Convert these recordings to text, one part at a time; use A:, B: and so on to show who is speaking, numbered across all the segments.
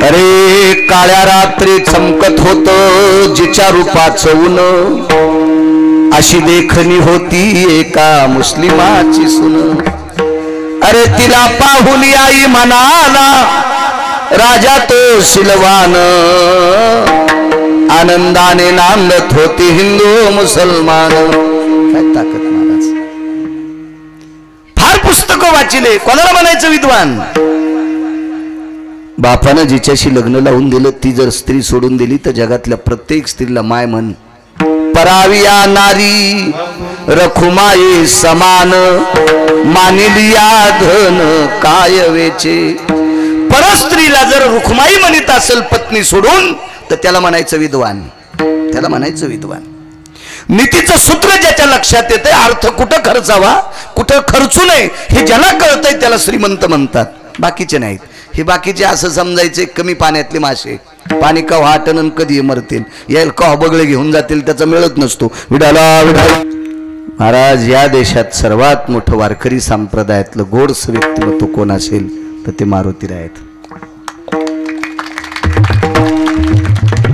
A: अरे काळ्या रात्री चमकत होत जिच्या रूपाचं ऊन, अशी देखणी होती एका मुस्लिमाची सून। अरे तिला पाहुली आई म्हणाला राजा तो सिलवान, आनंदाने नांदत होती हिंदू मुसलमान। काय ताकद महाराज, फार पुस्तकं वाचिले, कोणाला म्हणायचं विद्वान। बापानं जिच्याशी लग्न लावून दिलं ती जर स्त्री सोडून दिली तर जगातल्या प्रत्येक स्त्रीला माय म्हण। पराविया नारी रखुमाई समान, मानिलिया धन काय वेचे। परस्त्रीला जर रुखमाई म्हणत असेल पत्नी सोडून तर त्याला म्हणायचं विद्वान, त्याला म्हणायचं विद्वान। नीतीचं सूत्र ज्याच्या लक्षात येते, अर्थ कुठं खर्चावा कुठं खर्चू नये हे ज्याला कळतंय त्याला श्रीमंत म्हणतात, बाकीचे नाहीत। हे बाकीचे असं समजायचे कमी पाण्यातले मासे, पाणी कवा आटन कधी मरतील, यायला कवा बगळे घेऊन जातील त्याचा मिळत नसतो। विडाला विडाला महाराज, या देशात सर्वात मोठं वारकरी संप्रदायातलं गोडस व्यक्तिमत्व कोण असेल तर ते मारुतीराय आहेत।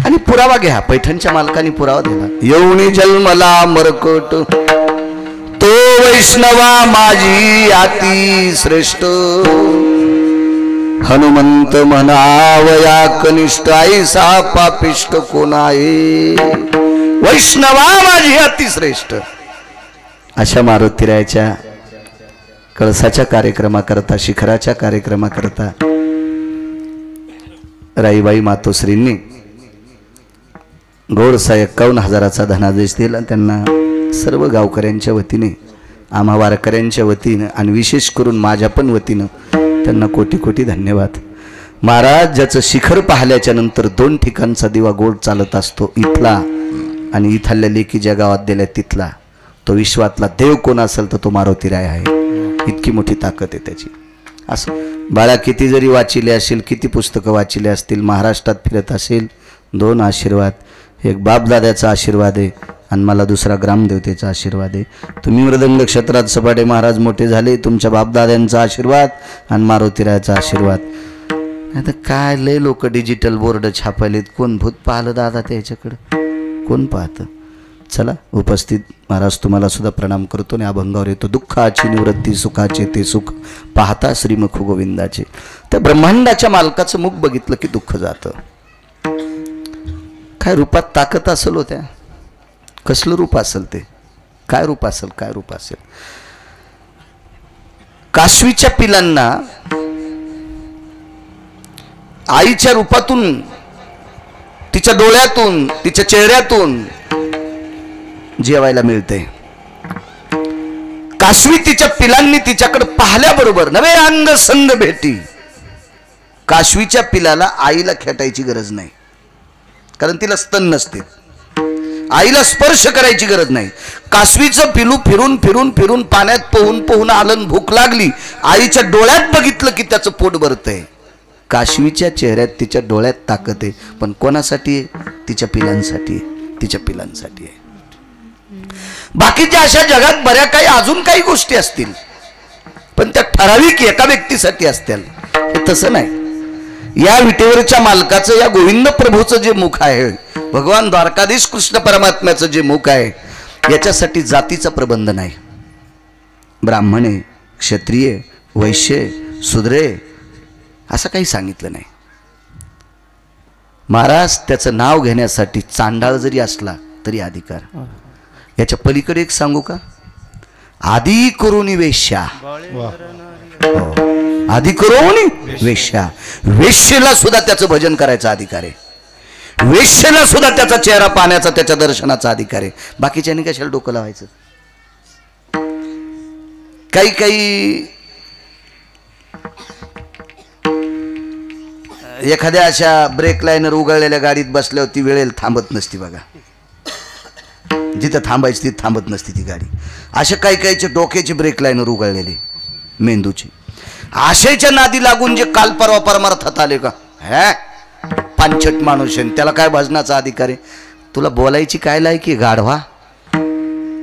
A: आणि पुरावा घ्या, पैठणच्या मालकाने पुरावा दिला। येऊनी जन्मला मरकट तो वैष्णवा माझी अति श्रेष्ठ, हनुमंत म्हणावया कनिष्ठ ऐसा पापिष्ट कोण आहे, वैष्णवा माझी अतिश्रेष्ठ। अशा मारुतीरायाच्या कळसाच्या कार्यक्रमाकरता, शिखराच्या कार्यक्रमाकरता राईबाई मातोश्रींनी गोडसा 51,000चा धनादेश दिला। त्यांना सर्व गावकऱ्यांच्या वतीने, आम्हा वारकऱ्यांच्या वतीनं आणि विशेष करून माझ्या पण वतीनं त्यांना कोटी कोटी धन्यवाद। महाराज, ज्याचं शिखर पाहिल्याच्या नंतर 2 ठिकाणचा दिवा गोड चालत असतो, इथला आणि इथल्या लेकी ज्या गावात दिल्या तिथला, तो विश्वातला देव कोण असेल तर तो मारुतीराय आहे। इतकी मोठी ताकद आहे त्याची। असं बाळा किती जरी वाचिले असेल, किती पुस्तकं वाचिले असतील, महाराष्ट्रात फिरत असेल, 2 आशीर्वाद, एक बापदाद्याचा आशीर्वाद आहे आणि मला दुसरा ग्रामदेवतेचा आशीर्वाद आहे। तुम्ही मृदंग क्षेत्रात सपाटे महाराज मोठे झाले, तुमच्या बापदाद्यांचा आशीर्वाद आणि मारुतीरायाचा आशीर्वाद। आता काय लय लोक डिजिटल बोर्ड छापायलेत, कोण भूत पाहिलं दादा त्याच्याकडं, कोण पाहतं। चला उपस्थित महाराज तुम्हाला सुद्धा प्रणाम करतो आणि अभंगावर येतो। दुःखाची निवृत्ती सुखाचे ते सुख पाहता श्रीमुख गोविंदाचे। त्या ब्रह्मांडाच्या मालकाचं मुख बघितलं की दुःख जातं। काय रूपात ताकद असेल होत्या, कसलं रूप असेल ते, काय रूप असेल, काय रूप असेल। काशवीच्या पिलांना आईच्या रूपातून, तिच्या डोळ्यातून, तिच्या चेहऱ्यातून जेवायला मिळते। काशवी तिच्या पिलांनी तिच्याकडे पाहिल्याबरोबर नवे अंग संग भेटी। काशवीच्या पिलाला आईला खेटायची गरज नाही, कारण तिला स्तन नसते, आईला स्पर्श करायची गरज नाही। कासवीचं पिलू फिरून फिरून फिरून पाण्यात पोहून पोहून आलं, भूक लागली, आईच्या डोळ्यात बघितलं की त्याचं पोट भरतंय। काशवीच्या चेहऱ्यात, तिच्या डोळ्यात ताकद आहे, पण कोणासाठी आहे? तिच्या पिलांसाठी आहे, तिच्या पिलांसाठी आहे। बाकीच्या अशा जगात बऱ्या काही अजून काही गोष्टी असतील, पण त्या ठराविक एका व्यक्तीसाठी असतील, हे तसं नाही। या विटेवरच्या मालकाचं, या गोविंद प्रभूचं जे मुख आहे, भगवान द्वारकाधीश कृष्ण परमात्म्याचं जे मुख आहे, याच्यासाठी जातीचा प्रबंध नाही। ब्राह्मणे, क्षत्रिय, वैश्य, शूद्रे असं काही सांगितलं नाही। महाराज त्याचं नाव घेण्यासाठी चांडाळ जरी असला तरी अधिकार। याच्या पलीकडे एक सांगू का? आदी करुणी वेश्या, आदी करुणी वेश्या, वेश्येला सुद्धा त्याचं भजन करायचा अधिकार आहे, वेश्येला सुद्धा त्याचा चेहरा पाहण्याचा, त्याच्या दर्शनाचा अधिकार आहे। बाकीच्यानी कशाला डोकं लावायचं? काही काही एखाद्या अशा ब्रेक लाईनर उघडलेल्या गाडीत बसल्यावर ती वेळेला थांबत नसती बघा, जिथं थांबायची तिथं थांबत नसती ती गाडी। अशा काही काहीचे डोक्याची ब्रेक लाईनर उघडलेली मेंदूची, आशेच्या नादी लागून जे काल परवा परमार्थात आले का, हे पांचट माणूस आहे, त्याला काय भजनाचा अधिकार आहे? तुला बोलायची काय लायकी गाढवा?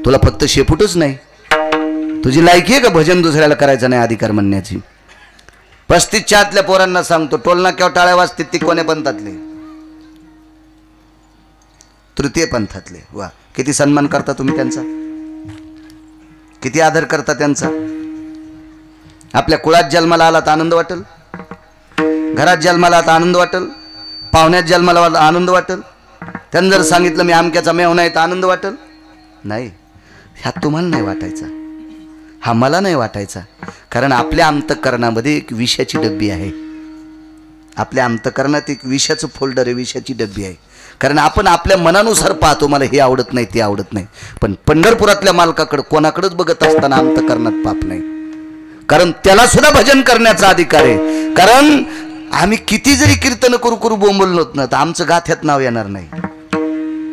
A: तुला फक्त शेपूटच नाही, तुझी लायकी आहे का भजन दुसऱ्याला करायचं नाही अधिकार म्हणण्याची? 35च्या आतल्या पोरांना सांगतो, टोलनाक्यावर टाळ्या वाजतील ती कोण्या पंथातले? तृतीय पंथातले. वा, किती सन्मान करता तुम्ही त्यांचा, किती आदर करता त्यांचा. आपल्या कुळात जन्माला आला तर आनंद वाटेल, घरात जन्माला आता आनंद वाटेल, पाहुण्यात जन्माला आनंद वाटेल. त्यांनी जर सांगितलं मी आमक्याचा मेव्हणा आहे तर आनंद वाटेल? नाही. ह्या तुम्हाला नाही वाटायचा, हा मला नाही वाटायचा. कारण आपल्या अंतःकरणामध्ये एक विषाची डब्बी आहे. आपल्या अंतःकरणात एक विषाचं फोल्डर आहे, विषाची डब्बी आहे. कारण आपण आपल्या मनानुसार पाहतो, मला हे आवडत नाही ते आवडत नाही. पण पंढरपुरातल्या मालकाकडे कोणाकडेच बघत असताना अंतःकरणात पाप नाही. कारण त्याला सुद्धा भजन करण्याचा अधिकार आहे. कारण आम्ही किती जरी कीर्तन करू करू बोंबललो ना तर आमचं गाथ्यात नाव येणार नाही,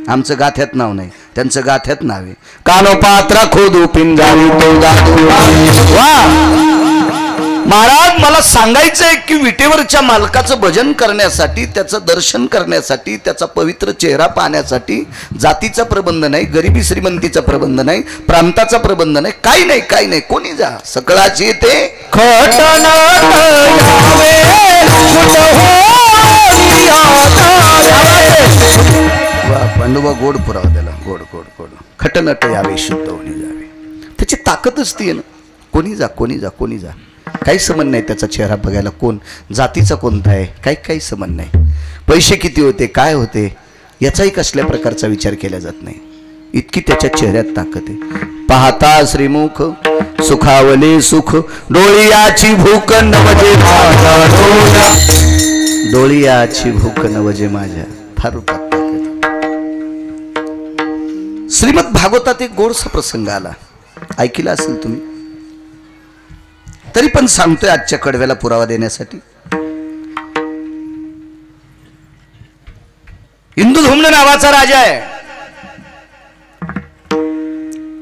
A: आमचं गाथ्यात नाव नाही, त्यांचं गाथ्यात नाव आहे. कानो पात्रा खोदू पिंजारी तो वा. महाराज मला सांगायचंय की विटेवरच्या मालकाचं भजन करण्यासाठी, त्याचं दर्शन करण्यासाठी, त्याचा पवित्र चेहरा पाहण्यासाठी जातीचा प्रबंध नाही, गरिबी श्रीमंतीचा प्रबंध नाही, प्रांताचा प्रबंध नाही, काही नाही, काही नाही. कोणी जा, सकळाची ते पांडुबा गोड पुरावा त्याला, गोड गोड गोड. खटनट यावे, शुद्ध होणे जावे. त्याची ताकदच ती आहे ना. कोणी जा, कोणी जा, कोणी जा, काही संबंध नाही त्याचा चेहरा बघायला. कोण जातीचा कोणता आहे, काही संबंध नाही. पैसे किती होते, काय होते, याचाही कसल्या प्रकारचा विचार केला जात नाही. इतकी त्याच्या चेहऱ्यात ताकद आहे. पाहता श्रीमुख सुखावले सुख, डोळियाची भूक नवजे माझ्या, डोळियाची भूक नवजे माझ्या. फार ताकद. श्रीमद भागवतात एक गोडसा प्रसंग आला, ऐकला असेल तुम्ही, तरी पण सांगतोय आजच्या कडव्याला पुरावा देण्यासाठी. इंदुधूम्न नावाचा राजा आहे.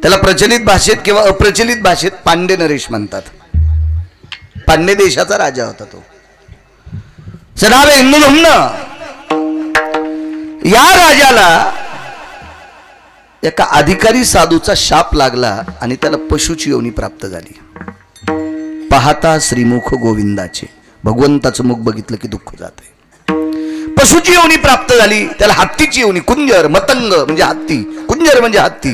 A: त्याला प्रचलित भाषेत किंवा अप्रचलित भाषेत पांडे नरेश म्हणतात. पांडे देशाचा राजा होता तो. नाव आहे इंदुधूम्न. या राजाला एका अधिकारी साधूचा शाप लागला आणि त्याला पशुची योनी प्राप्त झाली. पाहता श्रीमुख गोविंदाचे, भगवंताचं मुख बघितलं की दुःख जाते. पशुची योनी प्राप्त झाली, त्याला हत्तीची योनी, कुंजर, मतंग म्हणजे हत्ती, कुंजर म्हणजे हत्ती,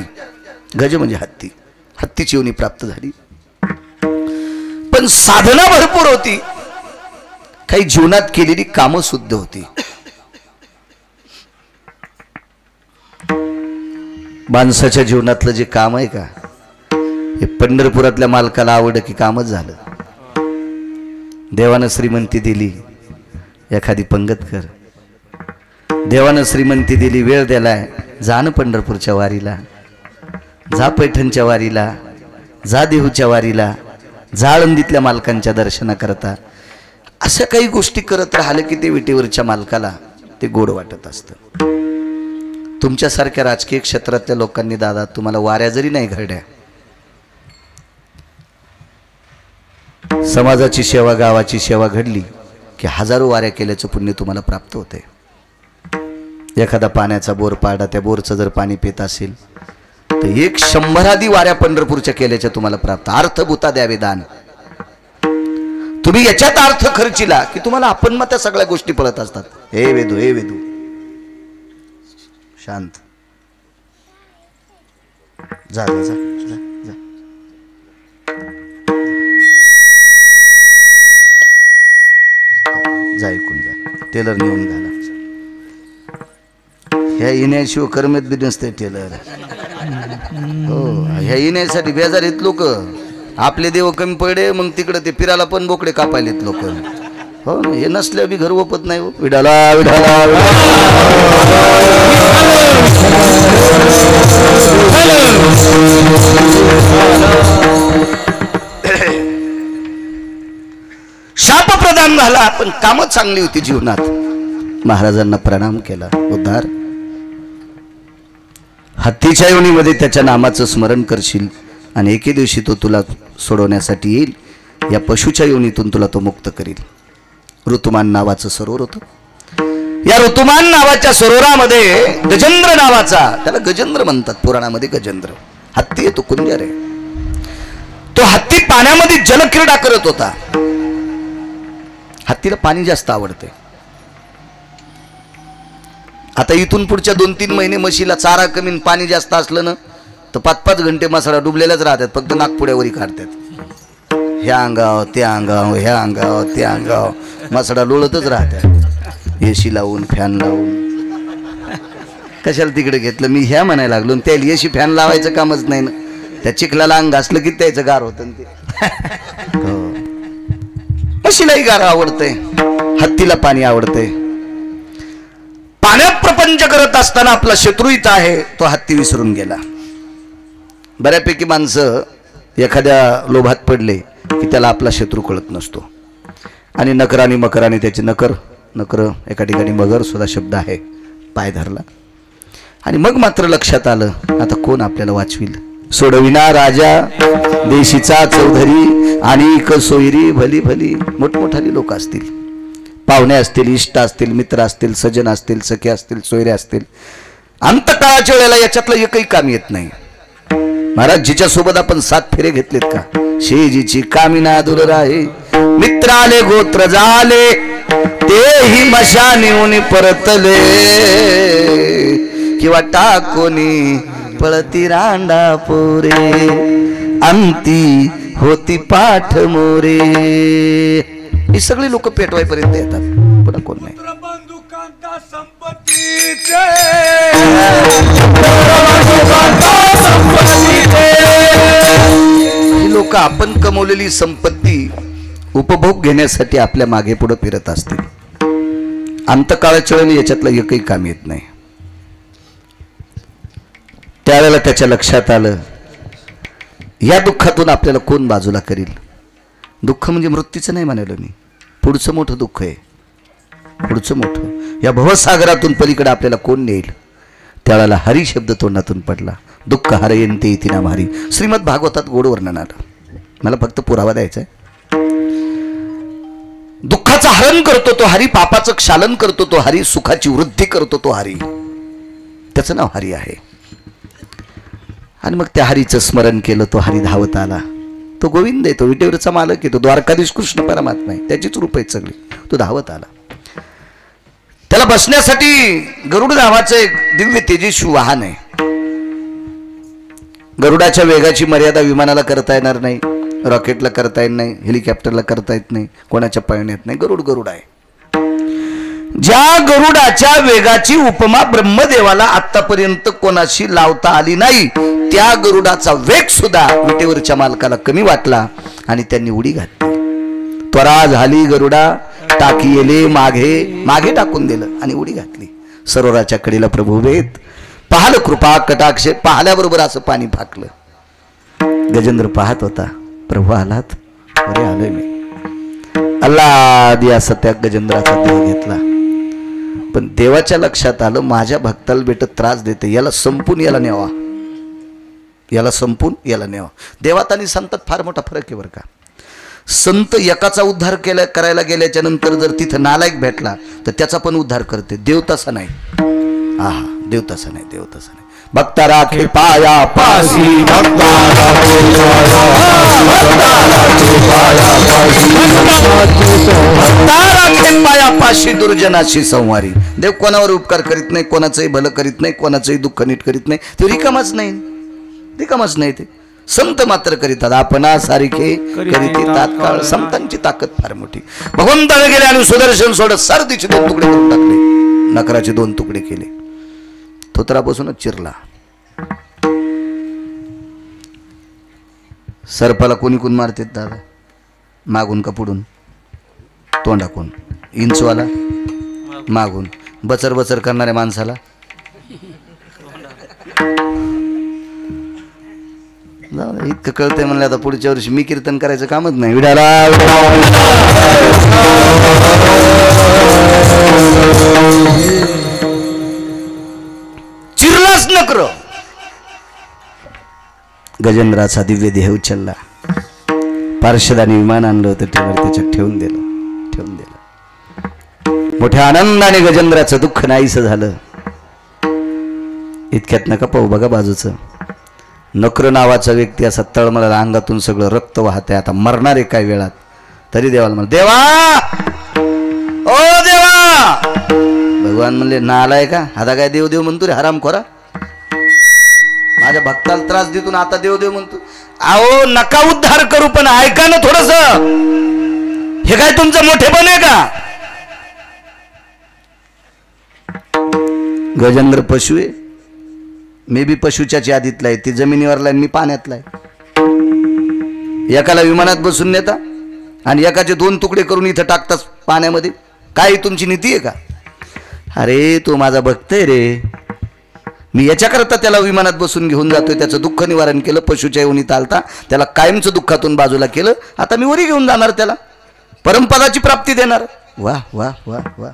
A: गज म्हणजे हत्ती, हत्तीची योनी प्राप्त झाली. पण साधना भरपूर होती, काही जीवनात केलेली कामं शुद्ध होती. माणसाच्या जीवनातलं जे काम आहे का, हे पंढरपुरातल्या मालकाला आवडलं की कामच झालं. देवानं श्रीमंती दिली, एखादी पंगत कर. देवानं श्रीमंती दिली, वेळ दिलाय, जा न पंढरपूरच्या वारीला, जा पैठणच्या वारीला, जा देहूच्या वारीला, जा आळंदीतल्या मालकांच्या दर्शना करता. अशा काही गोष्टी करत राहिलं की ते विटेवरच्या मालकाला ते गोड वाटत असतं. तुमच्यासारख्या राजकीय क्षेत्रातल्या लोकांनी दादा तुम्हाला वाऱ्या जरी नाही घडल्या, समाजाची सेवा, गावाची सेवा घडली की हजारो वाऱ्या केल्याचं पुण्य तुम्हाला प्राप्त होते. एखादा पाण्याचा बोर पाडा, त्या बोरचं जर पाणी पित असेल तर 100 वाऱ्या पंढरपूरच्या केल्याच्या तुम्हाला प्राप्त. अर्थभूता द्यावे दान. तुम्ही याच्यात अर्थ खर्चिला की तुम्हाला आपण मग त्या सगळ्या गोष्टी पळत असतात. हे वेदू, हे वेदू, शांत जा जा जा जा. जा ऐकून जा. टेलर नेऊन घाला. ह्या येण्याशिवाय करमेत बी नसते टेलर. हो, ह्या येण्यासाठी बेजारीत लोक. आपले देव कमी पडे मग तिकडे ते फिरायला पण बोकडे कापायलेत लोक. हो ना, हे नसल्या बी घर ओपत नाही. हो, विडाला विडाला शाप प्रदान झाला, पण कामं चांगली होती जीवनात. महाराजांना प्रणाम केला, उद्धार. हत्तीच्या योनीमध्ये त्याच्या नामाचं स्मरण करशील आणि एके दिवशी तो तुला सोडवण्यासाठी येईल. या पशुच्या योनीतून तुला तो मुक्त करील. ऋतुमान नावाचं सरोवर होतं. या ऋतुमान नावाच्या सरोवरामध्ये गजेंद्र नावाचा, त्याला गजेंद्र म्हणतात पुराणामध्ये, गजेंद्र हत्ती आहे, तो कुंजर आहे. तो हत्ती पाण्यामध्ये जलक्रीडा करत होता. हत्तीला पाणी जास्त आवडते. आता इथून पुढच्या 2-3 महिने म्हशीला चारा कमी पाणी जास्त असलं ना तर 5-5 घंटे मसाला डुबलेलाच राहतात, फक्त नागपुड्यावरी काढतात. ह्या अंगाव त्या अंगाव ह्या अंगाव त्या अंगाव मसाला लोळतच राहतात. एसी लावून फॅन लावून कशाला तिकडे घेतलं मी ह्या म्हणायला लागलो. त्याला एसी फॅन लावायचं कामच नाही ना, त्या चिखलाला अंग घासलं की त्याचं गार होतं ते. म्हशीलाही गार आवडतंय, हत्तीला पाणी आवडतंय. पाण्यात प्रपंच करत असताना आपला शत्रू इथं आहे तो हत्ती विसरून गेला. बऱ्यापैकी माणसं एखाद्या लोभात पडले की त्याला आपला शत्रू कळत नसतो. आणि नकरानी मकरानी त्याची नकर एका ठिकाणी मगर सुद्धा शब्द आहे, पाय धरला. आणि मग मात्र लक्षात आलं आता कोण आपल्याला वाचविल. सोडविना राजा देशीचा चौधरी आणि सोयरी भली भली. मोठमोठाली लोक असतील, पाहुणे असतील, इष्ट असतील, मित्र असतील, सजन असतील, सखे असतील, सोयरे असतील. अंतकाळाच्या वेळेला याच्यातलं एकही काम येत नाही. महाराज जिच्या सोबत आपण 7 फेरे घेतलेत का, शेजीची कामिना दूर राहे, मित्राले गोत्र झाले तेही मशानीहून परतले, किंवा टाकोनी पळती रांडा पोरे, अंती होती पाठ मोरे. ही सगळी लोक पेटवायपर्यंत येतात, पुन्हा कोण नाही. ही लोक आपण कमवलेली संपत्ती उपभोग घेण्यासाठी आपल्या मागे पुढे फिरत असतील. अंतकाळाच्या वेळेला याच्यातलं एकही काम येत नाही. त्यावेळेला त्याच्या लक्षात आलं या दुःखातून आपल्याला कोण बाजूला करील. दुःख म्हणजे मृत्यूचं नाही म्हणालो मी, पुढचं मोठं दुःख आहे, पुढचं मोठं. या भवसागरातून पलीकडे आपल्याला कोण नेईल. त्यावेळेला हरी शब्द तोंडातून पडला. दुःख हरयंते इति नाम हरी. श्रीमद भागवतात गोड वर्णन आलं. मला फक्त पुरावा द्यायचा आहे. दुःखाचं हरण करतो तो हरी, पापाचं क्षालन करतो तो हरी, सुखाची वृद्धी करतो तो हरी. त्याचं नाव हरी आहे. आणि मग त्या हरीचं स्मरण केलं. तो हरी धावत आला. तो गोविंद आहे, तो विटेवरचा मालक आहे, तो द्वारकाधीश कृष्ण परमात्मा आहे, त्याचीच रूप आहेत सगळी. तो धावत आला. त्याला बसण्यासाठी गरुड नावाचं एक दिव्य तेजस्वी वाहन आहे. गरुडाच्या वेगाची मर्यादा विमानाला करता येणार नाही, रॉकेटला करता येत नाही, हेलिकॉप्टरला करता येत नाही, कोणाच्या पळण्यात नाही. गरुड आहे. ज्या गरुडाच्या वेगाची उपमा ब्रह्मदेवाला आतापर्यंत कोणाशी लावता आली नाही, त्या गरुडाचा वेग सुद्धा विटेवरच्या मालकाला कमी वाटला आणि त्यांनी उडी घातली. त्वरा झाली गरुडा टाकी येले मागे टाकून दिलं आणि उडी घातली. सरोवराच्या कडेला प्रभू वेद पाहलं, कृपा कटाक्ष पाहल्याबरोबर असं पाणी फाकलं. गजेंद्र पाहत होता, प्रभू आलात, अरे आलोय मी. अल्लादी असं त्या गजेंद्राचा देह घेतला. पण देवाच्या लक्षात आलं माझ्या भक्ताला भेटत त्रास देते, याला संपून याला न्यावा, याला संपून याला न्यावा. देवात आणि संतात फार मोठा फरक आहे बरं का. संत एकाचा उद्धार करायला गेल्याच्या नंतर जर तिथं नालायक भेटला तर त्याचा पण उद्धार करते. देव तसा नाही. आहा, देव तसा नाही, देव तसा नाही. भक्ता राखे पाया पासी, भक्ता राखे पाया पाशी, दुर्जनाशी संवारी. देव कोणावर उपकार करीत नाही, कोणाचंही भलं करीत नाही, कोणाचंही दुःख नीट करीत नाही. ते रिकामच नाही, रिकामच नाही. ते संत मात्र करीतात. आपणा सारखे करीते तात्काळ. संतांची ताकद फार मोठी. भगवंताने गेले आणि सुदर्शन सोडत सरदीचे 2 तुकडे करून टाकले, नकराचे 2 तुकडे केले. थोतरापासूनच चिरला. सर्पाला कोणी कोण मारतात दादा? मागून का पुढून? तोंडाकून. इंचवाला मागून. बचर बचर करणाऱ्या माणसाला इतकं कळतंय म्हणलं आता पुढच्या वर्षी मी कीर्तन करायचं कामच नाही. विडाला चिरलाच नकर. गजेंद्राचा दिव्य देह उचलला. पार्षदाने विमान आणलं होतं, त्याच्यात ठेवून दिलं. मोठ्या आनंदाने गजेंद्राचं दुःख नाहीसं झालं. इतक्यात नका पाहू बघा बाजूचं. नक्र नावाचा व्यक्ती असा तळमळला, अंगातून सगळं रक्त वाहतंय. आता मरणार आहे काय वेळात. तरी देवाला म्हणलं, देवा ओ देवा. भगवान म्हणले, नालाय का, आता काय देव देव म्हणतो रे हरामखोरा, माझ्या भक्ताला त्रास देतो ना आता देव देव म्हणतो. अहो नका उद्धार करू, पण ऐका ना थोडस, हे काय तुमचं मोठेपण आहे का. गजेंद्र पशु आहे, मी बी पशुच्या यादीतला आहे, ती जमिनीवरला मी पाण्यातला आहे. एकाला विमानात बसून नेता आणि एकाचे 2 तुकडे करून इथं टाकतात पाण्यामध्ये, काय तुमची नीती आहे का. अरे तो माझा भक्त आहे रे, मी याच्याकरता त्याला विमानात बसून घेऊन जातोय, त्याचं दुःख निवारण केलं, पशुच्या योनीत आलता, त्याला कायमचं दुःखातून बाजूला केलं, आता मी वरी घेऊन जाणार, त्याला परमपदाची प्राप्ती देणार. वाह वाह वाह वाह.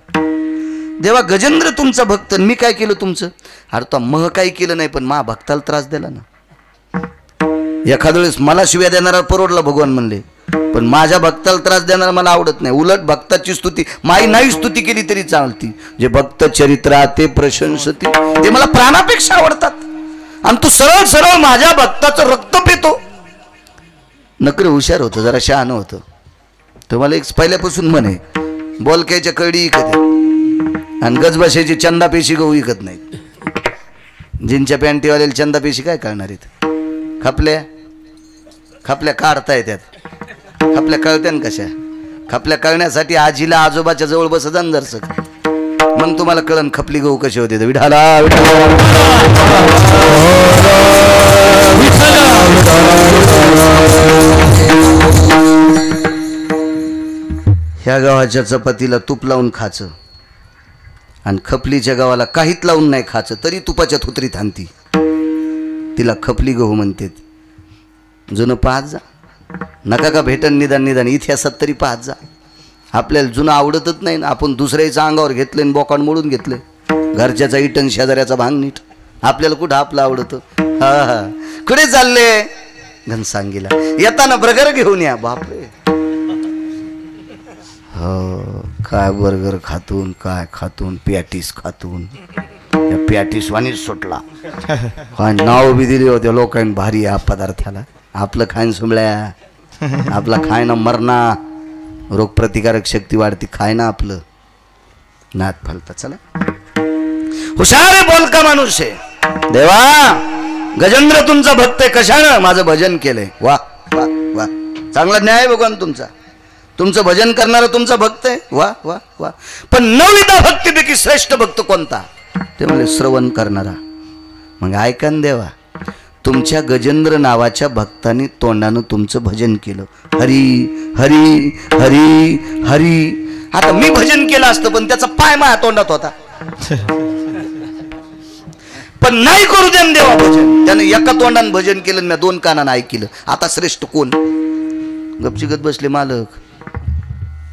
A: देवा गजेंद्र तुमचा भक्त, मी काय केलं तुमचं. अरे तो मह काही केलं नाही, पण मा भक्ताला त्रास दिला ना. एखाद्या वेळेस मला शिव्या देणारा परवडला भगवान म्हणले, पण माझ्या भक्ताला त्रास देणारा मला आवडत नाही. उलट भक्ताची स्तुती, माई नाही स्तुती केली तरी चालती, जे भक्त चरित्रा ते प्रशंसती, ते मला प्राणापेक्षा आवडतात. आणि तू सरळ सरळ माझ्या भक्ताचं रक्त पितो. नकर हुशार होतं, जरा शहाणं होतं. तुम्हाला एक पहिल्यापासून म्हणे, बोलक्याच्या कळडी इकत आणि गजबशाची चंदापेशी गहू विकत नाहीत. जिनच्या पॅन्टीवाल्याला चंदापेशी काय करणार आहेत. खपल्या खपल्या काढता येतात, खपल्या कळत्या ना कशा. खपल्या कळण्यासाठी आजीला आजोबाच्या जवळ बसत जरसक, मग तुम्हाला कळण खपली गहू कशी होते. विठाला ह्या गावाच्या चपातीला तूप लावून खायचं आणि खपलीच्या गावाला काहीच लावून नाही खायचं, तरी तुपाच्या थुत्रीत आणती, तिला खपली गहू म्हणते. जुनं पाहत जा, नका का भेटन निदान निदान इतिहासात तरी पाहत जा. आपल्याला जुनं आवडतच नाही ना, आपण दुसऱ्याच्या अंगावर घेतलं आणि बोकांड मोडून घेतलं. घरच्याचा इटन शेजाऱ्याचा भांग नीट, आपल्याला कुठं आपलं आवडतं. हा हा कुठे चालले घनसांगीला, येताना बर्गर घेऊन या. बापरे हो, काय बर्गर खातून, काय खातून, पॅटीस खातून, त्या पॅटीस वाणीच सुटला. काय नाव बी दिले होते लोकांनी भारी या पदार्थाला. आपलं खायन सुमळ्या, आपला खायना मरणा, रोगप्रतिकारक शक्ती वाढती, खायना आपलं नात फलता. चला हुशार बोलका माणूस आहे. देवा गजेंद्र तुमचा भक्त आहे, कशानं माझं भजन केलंय. वा वा वा, चांगला न्याय भगवान तुमचा. तुमचं भजन करणारा तुमचा भक्त आहे. वा वा वा. पण 9 भक्तीपैकी श्रेष्ठ भक्त कोणता, ते म्हणजे श्रवण करणारा. मग ऐका न देवा, तुमच्या गजेंद्र नावाच्या भक्तांनी तोंडानं तुमचं भजन केलं. हरी हरी हरी हरी. आता मी भजन केलं असतं, पण त्याचा पाय माझ्या तोंडात होता. पण नाही करू द्या देवा भजन. त्याने एका तोंडानं भजन केलं, मी 2 कानानं ऐकलं. आता श्रेष्ठ कोण. गपचिकत बसले मालक,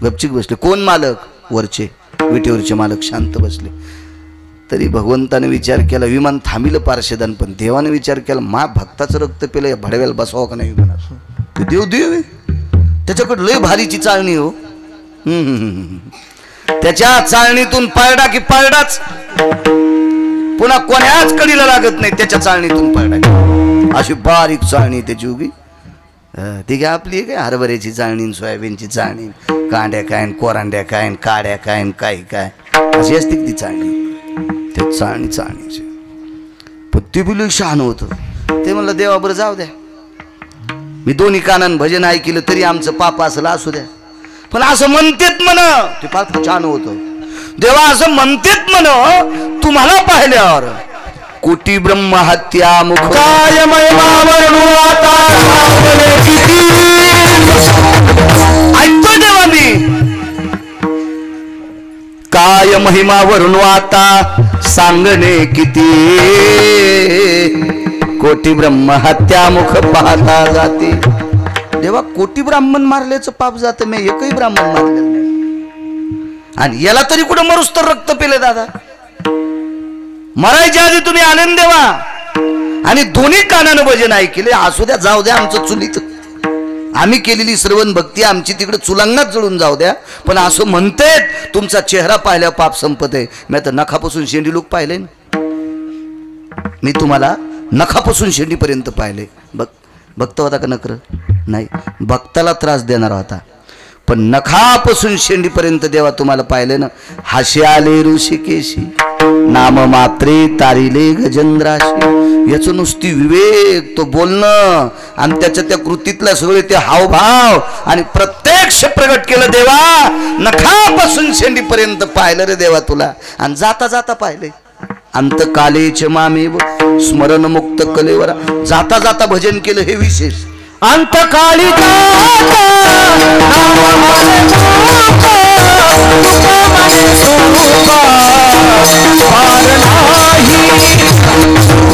A: गपचिक बसले. कोण मालक, वरचे विटेवरचे मालक शांत बसले. तरी भगवंताने विचार केला, विमान थांबिलं पारशेदान, पण देवाने विचार केला, मा भक्ताचं रक्त पेलं, या भडव्याला बसावं का नाही विमानात. ते देव देव आहे, त्याच्याकडे लय भारीची चाळणी हो. त्याच्या चाळणीतून पारडा की पारडाच, पुन्हा कोण्याच कडीला लागत नाही, त्याच्या चाळणीतून पारडा. अशी बारीक चाळणी त्याची उभी. ती काय आपली काय हरभऱ्याची चाळणी, सोयाबीनची चाळणी, कांड्या काय, कोरांड्या काय, काड्या काय, काही काय अशी असते ती चाळणी. ते चाळणीची पण ती बिल शहाणं होतं. ते म्हणलं देवा बरं जाऊ द्या, मी 2 कानान भजन ऐकलं तरी आमचं पाप असलं असू द्या. पण असं म्हणतेत म्हण, ते फार छान होतं. देवा असं म्हणतेत म्हण, तुम्हाला पाहिल्यावर कोटी ब्रह्म हत्या मुख काय ऐकतो देवा मी, काय महिमा वरून आता सांगणे किती. कोटी ब्रह्म हत्या मुख पाहता जाते. देवा कोटी ब्राह्मण मारल्याचं पाप जातं, मी एकही ब्राह्मण मारलेलं नाही. आणि याला तरी कुठं मरुस तर रक्त पेले दादा. मरायच्या आधी तुम्ही आनंद देवा, आणि 2 कानानं भजन ऐकले. असू द्या, जाऊ द्या आमचं चुलीत, आम्ही केलेली श्रवण भक्ती आमची तिकडे चुलांगणात जळून जाऊ द्या. पण असं म्हणतेत तुमचा चेहरा पाहिल्या पाप संपत आहे. मी तर नखापासून शेंडी लोक पाहिले ना, मी तुम्हाला नखापासून शेंडीपर्यंत पाहिले. भक्त होता का नकर नाही, भक्ताला त्रास देणारा होता. पण नखापासून शेंडीपर्यंत देवा तुम्हाला पाहिलं ना. हाशी आले ऋषिकेशी नाम मात्रे तारिले गजेंद्राशी. याचं नुसती विवेक, तो बोलणं आणि त्याच्या त्या कृतीतला सगळे ते हावभाव आणि प्रत्यक्ष प्रगट केलं देवा. नखापासून शेंडीपर्यंत पाहिलं रे देवा तुला. आणि जाता जाता पाहिले अंतकालेच मामेव स्मरण मुक्त कलेवरा. जाता जाता भजन केलं हे विशेष. अंतकाळी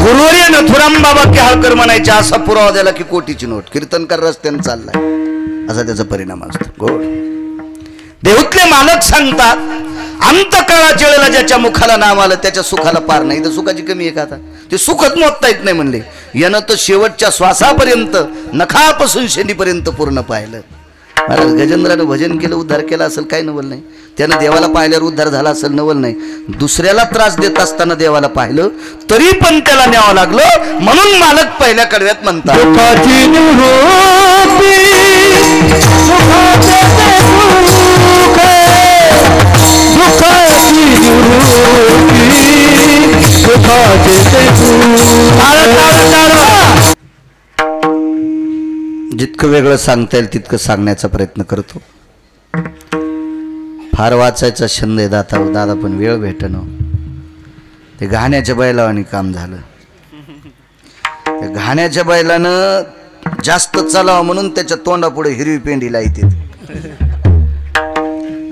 A: गुरुवर्य नथुराम बाबा केहाळकर म्हणायचे असा पुरावा द्याला की कोटीची नोट. कीर्तनकार रस्त्याने चाललाय असा त्याचा परिणाम असतो. गोड देऊतले मालक सांगतात अंतकाळाच्या वेळेला ज्याच्या मुखाला नाम आलं त्याच्या सुखाला पार नाही. तर सुखाची कमी आहे का आता? ते सुखच मोजता येत नाही म्हणले. यानं तर शेवटच्या श्वासापर्यंत नखापासून शेंडीपर्यंत पूर्ण पाहिलं. महाराज गजेंद्रानं भजन केलं, उद्धार केला असेल काय नवल नाही. त्यानं देवाला पाहिल्यावर उद्धार झाला असेल नवल नाही. दुसऱ्याला त्रास देत असताना देवाला पाहिलं तरी पण त्याला न्यावं लागलं. म्हणून मालक पहिल्या कडव्यात म्हणतात जितकं वेगळं सांगता येईल तितकं सांगण्याचा प्रयत्न करतो. फार वाचायचा छंद आहे दादा पण वेळ भेटणं. ते घाण्याच्या बैलावानी काम झालं. त्या घाण्याच्या बैलानं जास्त चालावं म्हणून त्याच्या तोंडापुढे हिरवी पेंडी लायते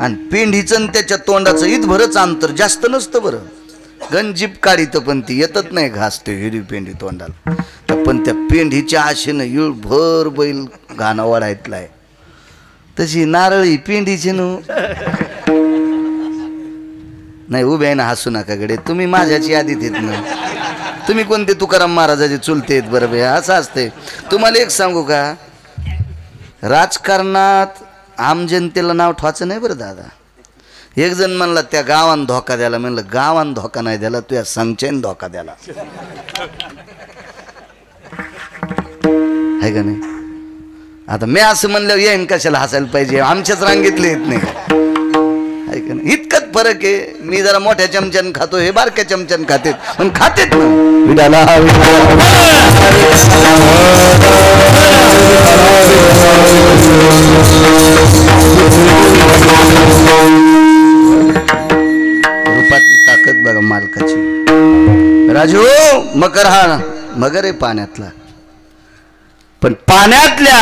A: आणि पेंडीचं त्याच्या तोंडाचं इथभरच अंतर जास्त नसतं बरं. गंजीप काढीत पण ती येतच नाही घास ते हिरवी पेंडी तोंडाला. पण त्या पेंडीच्या आशेनं इळभर बैल घाणा वाढायतलाय. तशी नारळी पेंडीची नाही. उभे आहे ना हसू नका गडे. तुम्ही माझ्याची यादीत येत ना. तुम्ही कोणते तुकाराम महाराजाचे चुलते आहेत बरं भैया. असं असते. तुम्हाला एक सांगू का, राजकारणात आम जनतेला नाव ठेवायचं नाही बरं दादा. एक जण म्हणला त्या गावान धोका द्याला. म्हणलं गावान धोका नाही द्याला, तुझ्या संचयन धोका द्याला आहे का नाही. आता मी असं म्हणलं येईन कशाला हसायला पाहिजे. आमच्याच रांगेतले येत नाही आहे का नाही. इतकंच फरक आहे. मी जरा मोठ्या चमच्यान खातो, हे बारक्या चमच्यान खातेत पण खातेत ना. विडाला रूपातली ताकद बघा मालकाची. राजू मकर हा मगर आहे पाण्यातला. पण पाण्यातल्या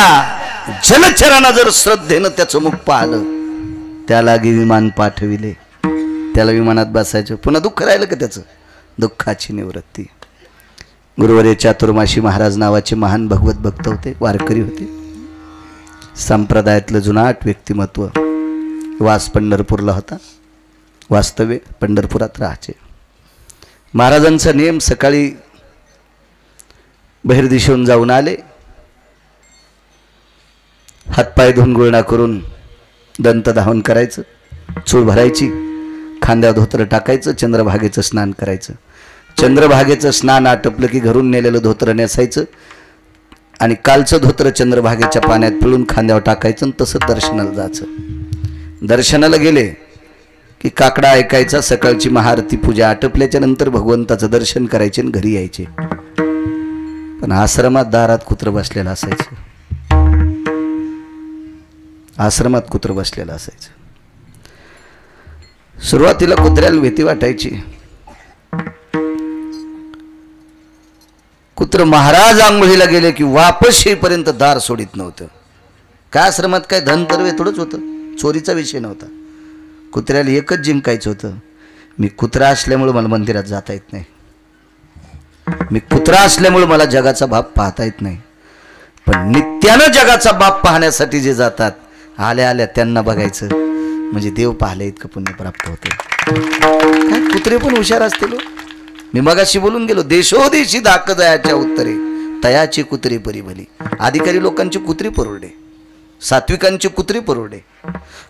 A: जलचरांना जर श्रद्धेनं त्याचं मुख पाहिलं त्याला विमान पाठविले. त्याला विमानात बसायचं. पुन्हा दुःख राहिलं का त्याचं? दुःखाची निवृत्ती. गुरुवर्य चातुर्माशी महाराज नावाचे महान भगवत भक्त होते, वारकरी होते. संप्रदायातलं जुनाट व्यक्तिमत्व. वास पंढरपूरला होता. वास्तव्य पंढरपुरात राहायचे. महाराजांचा नियम सकाळी बहिर्दिशेहून जाऊन आले, हातपाय धुवून गुळणा करून दंतधावन करायचं, चूळ भरायची, खांद्यावर धोतर टाकायचं, चंद्रभागेचं स्नान करायचं. चंद्रभागेचं स्नान आटपलं की घरून नेलेलं धोतर नेसायचं आणि कालचं धोतर चंद्रभागेच्या पाण्यात पिळून खांद्यावर टाकायचं आणि तसं दर्शनाला जायचं. दर्शनाला गेले की काकडा ऐकायचा. सकाळची महाआरती पूजा आटपल्याच्या नंतर भगवंताचं दर्शन करायचे आणि घरी यायचे. पण आश्रमात दारात कुत्र बसलेलं असायचं. आश्रमात कुत्र बसलेलं असायचं. सुरुवातीला कुत्र्याला भीती वाटायची. कुत्र महाराज आंघोळीला गेले की वापस येईपर्यंत दार सोडित नव्हतं. काय आश्रमात काय धन तरवे थोडंच होतं, चोरीचा विषय नव्हता. कुत्र्याला एकच जिंकायचं होतं, मी कुत्रा असल्यामुळे मला मंदिरात जाता येत नाही, मी कुत्रा असल्यामुळे मला जगाचा बाप पाहता येत नाही. पण नित्यानं जगाचा बाप पाहण्यासाठी जे जातात, आल्या आल्या त्यांना बघायचं म्हणजे देव पाहिले इतकं पुण्य प्राप्त होतं. काय कुत्रे पण हुशार असतील. मी मगाशी बोलून गेलो, देशोदेशी धाक जायाच्या उत्तरे तयाची कुत्री परिभली. अधिकारी लोकांची कुत्री परवडे, सात्विकांची कुत्री परवडे.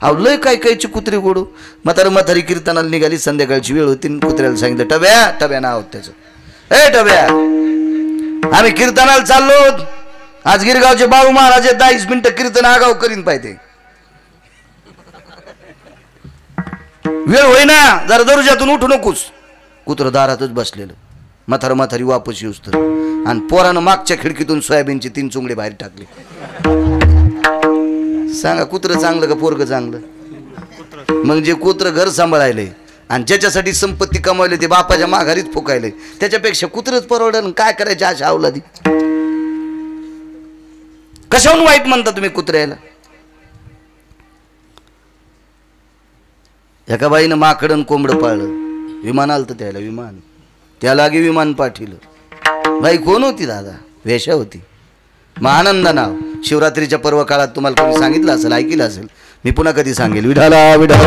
A: अहो लय काय कायची कुत्री गोडू. म्हातारी कीर्तनाला निघाली, संध्याकाळची वेळ होती, कुत्र्याला सांगितलं टब्या नाव त्याचं, ए टब्या आम्ही कीर्तनाला चाललो, आज गिरगावचे बाळू महाराज 10 मिनिटं कीर्तन आगाव करीन पाहिजे. वेळ होईना, जरा दरुजातून उठू नकोस. कुत्रं दारातच बसलेलं, म्हातारी वापस येऊस तर. आणि पोरानं मागच्या खिडकीतून सोयाबीनचे 3 चुंगडे बाहेर टाकले. सांगा कुत्रं चांगलं का पोरग चांगलं? मग जे कुत्रं घर सांभाळायले आणि ज्याच्यासाठी संपत्ती कमावली ते बापाच्या माघारीत फुकायले, त्याच्यापेक्षा कुत्रच परवडलं. काय करायचे अशा अवलादी? कशाहून वाईट म्हणता तुम्ही कुत्र्याला? एका बाईनं माकडं कोंबडं पाळलं, विमान आलं तर त्याला विमान, त्याला लागे विमान पाठवलं. बाई कोण होती दादा? वेश्या होती. मग आनंद नाव. शिवरात्रीच्या पर्व काळात तुम्हाला कोणी सांगितलं असेल, ऐकलं असेल, मी पुन्हा कधी सांगेल. विठाला विठाला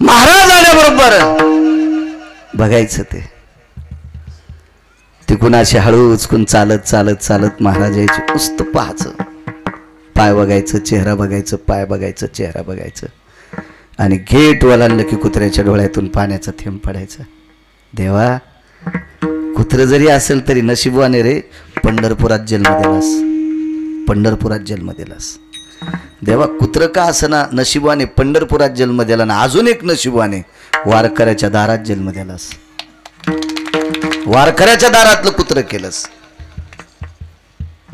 A: महाराज आल्याबरोबर बघायचं ते कुणाशी हळूच कुण चालत चालत चालत महाराज यायचे. नुसतं पाहायचं, पाय बघायचं, चेहरा बघायचं, पाय बघायचं, चेहरा बघायचं. आणि गेट ओलांडलं की कुत्र्याच्या डोळ्यातून पाण्याचा थेंब पडायचा. देवा, कुत्र जरी असेल तरी नशिबवाने रे, पंढरपुरात जन्म दिलास, पंढरपुरात जन्म दिलास. देवा, कुत्र का असना नशिबाने पंढरपुरात जन्म दिला ना, अजून एक नशिबाने वारकऱ्याच्या दारात जन्म दिलास. वारकऱ्याच्या दारातलं कुत्र केलंस.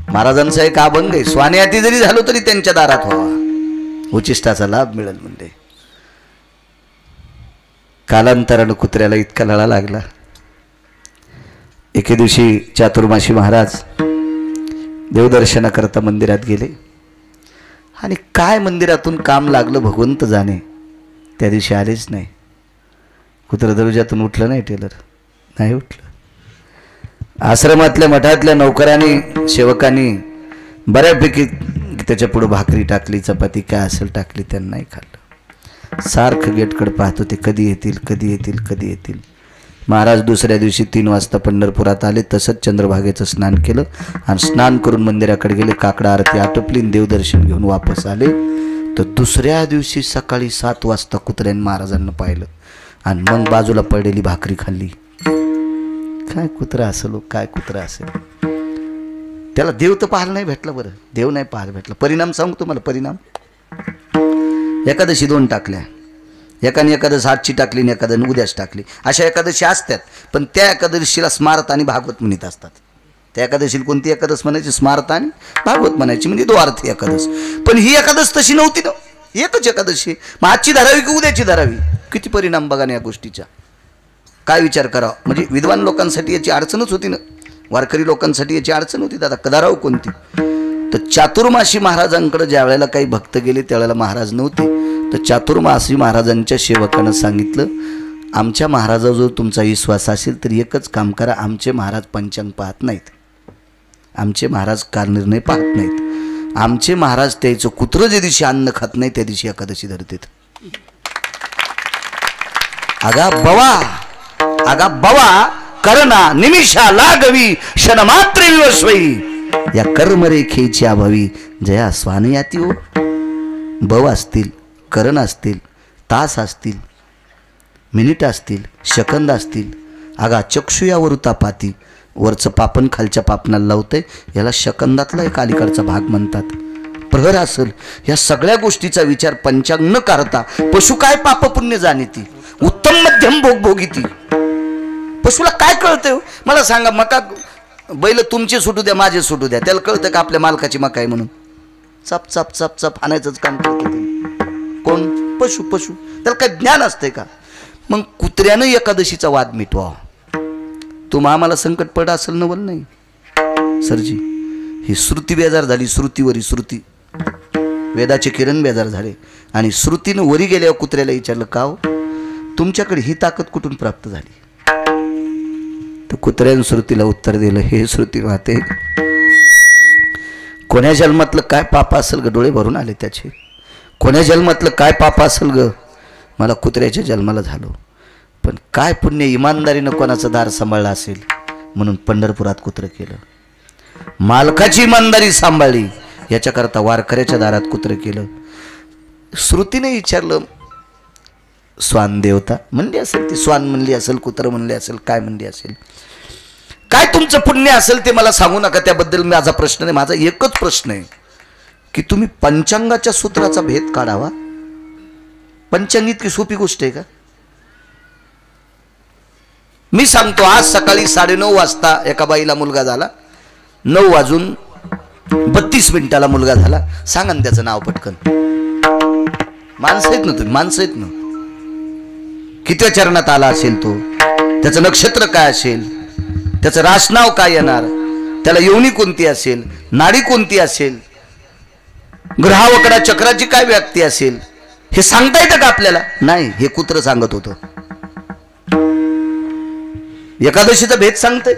A: महाराजांचा एक अभंग आहे, स्वान्याती जरी झालो तरी त्यांच्या दारात व्हावा, उचिष्टाचा लाभ मिळेल. म्हणजे कालांतरानं कुत्र्याला इतका लळा लागला. एके दिवशी चातुर्माशी महाराज देवदर्शनाकरता मंदिरात गेले आणि काय मंदिरातून काम लागलं भगवंत जाणे, त्या दिवशी आलेच नाही. कुत्र दरुजातून उठलं नाही, टेलर नाही उठलं. आश्रमातल्या मठातल्या नौकरांनी सेवकांनी बऱ्यापैकी त्याच्या पुढे भाकरी टाकली, चपाती काय असेल टाकली, त्यांनाही खाल्लं. सारखं गेटकडे पाहतो ते कधी येतील, कधी येतील, कधी येतील. महाराज दुसऱ्या दिवशी 3 वाजता पंढरपुरात आले. तसंच चंद्रभागेचं स्नान केलं आणि स्नान करून मंदिराकडे गेले. काकडा आरती आटोपली, देवदर्शन घेऊन वापस आले. तर दुसऱ्या दिवशी सकाळी 7 वाजता कुत्र्याने महाराजांना पाहिलं आणि मग बाजूला पडलेली भाकरी खाल्ली. काय कुत्रा असेल, काय कुत्रा असेल? त्याला देव तर पाहायला नाही भेटला. बरं, देव नाही पाहायला भेटला. परिणाम सांगू तुम्हाला, परिणाम. एकादशी 2 टाकल्या, एकाने एकादश आजची टाकली आणि एकादशी उद्याच टाकली. अशा एकादशी असतात, पण त्या एकादशीला स्मार्त आणि भागवत म्हणत असतात. त्या एकादशीला कोणती एकादश म्हणायची? स्मार्त आणि भागवत म्हणायची, म्हणजे द्वार्थी एकादश. पण ही एकादश तशी नव्हती ना, एकच एकादशी. मग आजची धरावी की उद्याची धरावी? किती परिणाम बघा ना या गोष्टीचा. काय विचार करावा? म्हणजे विद्वान लोकांसाठी याची अडचणच होती ना, वारकरी लोकांसाठी याची अडचण होती. दादा कदाराव कोणती? तर चातुर्मासी महाराजांकडे ज्या वेळेला काही भक्त गेले त्यावेळेला महाराज नव्हते. तर चातुर्मासी महाराजांच्या सेवकानं सांगितलं, आमच्या महाराजाजवळ तुमचा विश्वास असेल तर एकच काम करा, आमचे महाराज पंचांग पाहत नाहीत, आमचे महाराज कालनिर्णय पाहत नाहीत, आमचे महाराज त्याचं कुत्रं जे दिवशी अन्न खात नाही त्या दिवशी एकादशी धरतात. आगा बवा, आगा बवा करना निमिषा लागवी क्षणमात्र विवस्वई, या कर्मरेखेची अभावी जया स्वानयाती हो. बव असतील, करण असतील, तास असतील, मिनिट असतील, सेकंद असतील. आगा चक्षुयावर पाती, वरचं पापण खालच्या पापणाला लावतंय, याला सेकंदातला एक अलीकडचा भाग म्हणतात. प्रहर असेल, या सगळ्या गोष्टीचा विचार पंचांग न करता पशु काय पाप पुण्य जाणीती, उत्तम मध्यम भोग भोगीती. पशुला काय कळतंय? मला सांगा, मका बैल तुमचे सुटू द्या, माझे सुटू द्या, त्याला कळतं का आपल्या मालकाची मका आहे म्हणून? चप चप चप चप आणायचंच काम करतं ते. कोण? पशु. पशु त्याला काय ज्ञान असतंय का? मग कुत्र्यानं एकादशीचा वाद मिटवा. तुम्हा आम्हाला संकट पड असेल नवल नाही सरजी. ही श्रुती बेजार झाली, श्रुतीवरी श्रुती, वेदाचे किरण बेजार झाले आणि श्रुतीनं वरी गेल्यावर कुत्र्याला विचारलं, का हो तुमच्याकडे ही ताकद कुठून प्राप्त झाली? तर कुत्र्यानं श्रुतीला उत्तर दिलं, हे श्रुती वाहते, कोण्या जन्मातलं काय पाप असेल ग? डोळे भरून आले त्याचे. कोण्या जन्मातलं काय पाप असेल ग? मला कुत्र्याच्या जन्माला झालो, पण काय पुण्य इमानदारीनं कोणाचं दार सांभाळलं असेल म्हणून पंढरपुरात कुत्रं केलं. मालकाची इमानदारी सांभाळली याच्याकरता वारकऱ्याच्या दारात कुत्रं केलं. श्रुतीने विचारलं, स्वान देवता म्हणली असेल ती, स्वान म्हणली असेल, कुत्रं म्हणली असेल, काय म्हणली असेल. काय तुमचं पुण्य असेल ते मला सांगू नका, त्याबद्दल माझा प्रश्न नाही. माझा एकच प्रश्न आहे की तुम्ही पंचांगाच्या सूत्राचा भेद काढावा. पंचांग इतकी सोपी गोष्ट आहे का? मी सांगतो, आज सकाळी 9:30 वाजता एका बाईला मुलगा झाला, 9:32 मुलगा झाला. सांगा ना त्याचं नाव पटकन. माणसं आहेत ना तुम्ही, माणसं आहेत ना. कितव्या चरणात आला असेल तो, त्याचं नक्षत्र काय असेल, त्याचं रासनाव काय येणार, त्याला योनी कोणती असेल, नाडी कोणती असेल, ग्रहावकडा चक्राची काय व्याप्ती असेल, हे सांगता येतं का आपल्याला? नाही. हे कुत्र सांगत होतं. एकादशीचा भेद सांगतंय,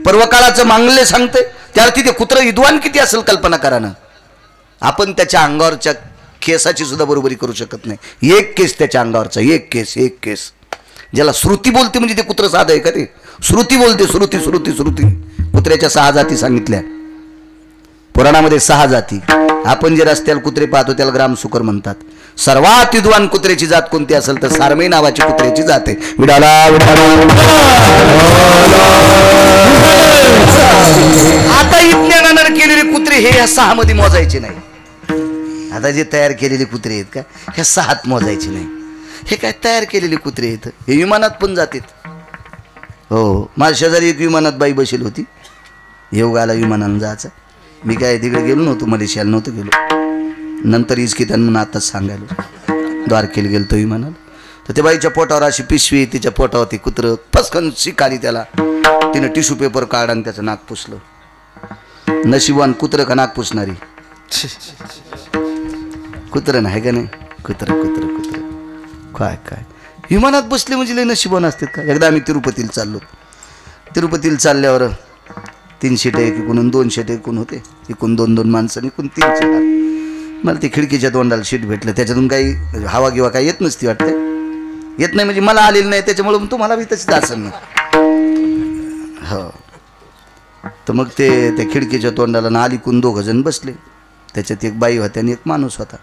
A: पर्वकाळाचं मांगल्य सांगतंय. त्याला तिथे कुत्र विद्वान किती असेल कल्पना करा ना. आपण त्याच्या अंगावरच्या केसाची सुद्धा बरोबरी करू शकत नाही. एक केस त्याच्या अंगावरचा, एक केस. ज्याला श्रुती बोलते म्हणजे ते कुत्र साधं आहे का? ते श्रुती बोलते. श्रुती. कुत्र्याच्या 6 जाती सांगितल्या पुराणामध्ये. 6 जाती. आपण जे रस्त्याला कुत्रे पाहतो त्याला ग्रामसुकर म्हणतात. सर्वात विद्वान कुत्र्याची जात कोणती असेल तर सारमे नावाची कुत्र्याची जात आहे. विडाला आता विज्ञानानं केलेले कुत्रे हे या 6 मध्ये मोजायचे नाही. आता जे तयार केलेले कुत्रे आहेत का, ह्या 6त मोजायचे नाही. हे काय तयार केलेले कुत्रे आहेत, हे विमानात पण जातात. हो, माझ्या शेजारी एक विमानात बाई बसेल होती. योगाला विमानानं जायचं. मी काय तिकडे गेलो नव्हतो, मलेशियाला नव्हतो गेलो. नंतर इचकी त्यांना आताच सांगायला द्वारकेला गेलो तो विमानाला. तर त्या बाईच्या पोटावर अशी पिशवी, तिच्या पोटावरती कुत्रं पसकन शिकाली त्याला. तिनं टिश्यू पेपर काढा आणि त्याचं नाक पुसलं. नशिबान कुत्रं का नाक पुसणारी? कुत्रं नाही का नाही? कुत्रं काय विमानात बसले म्हणजे लय नशिबान असतात का? एकदा आम्ही तिरुपतीला चाललो. तिरुपतीला चालल्यावर 3 सीट एकूण 2 सीट एकूण होते. एकूण 2 माणसं, एकूण 3 सीट. मला ते खिडकीच्या तोंडाला सीट भेटलं. त्याच्यातून काही हवा किंवा काही येत नसती वाटते. येत नाही म्हणजे मला आलेलं नाही, त्याच्यामुळे तुम्हाला बी तशीच असेल ना. हो. तर मग ते खिडकीच्या तोंडाला ना अलीकून 2 जण बसले. त्याच्यात एक बाई होती आणि एक माणूस होता.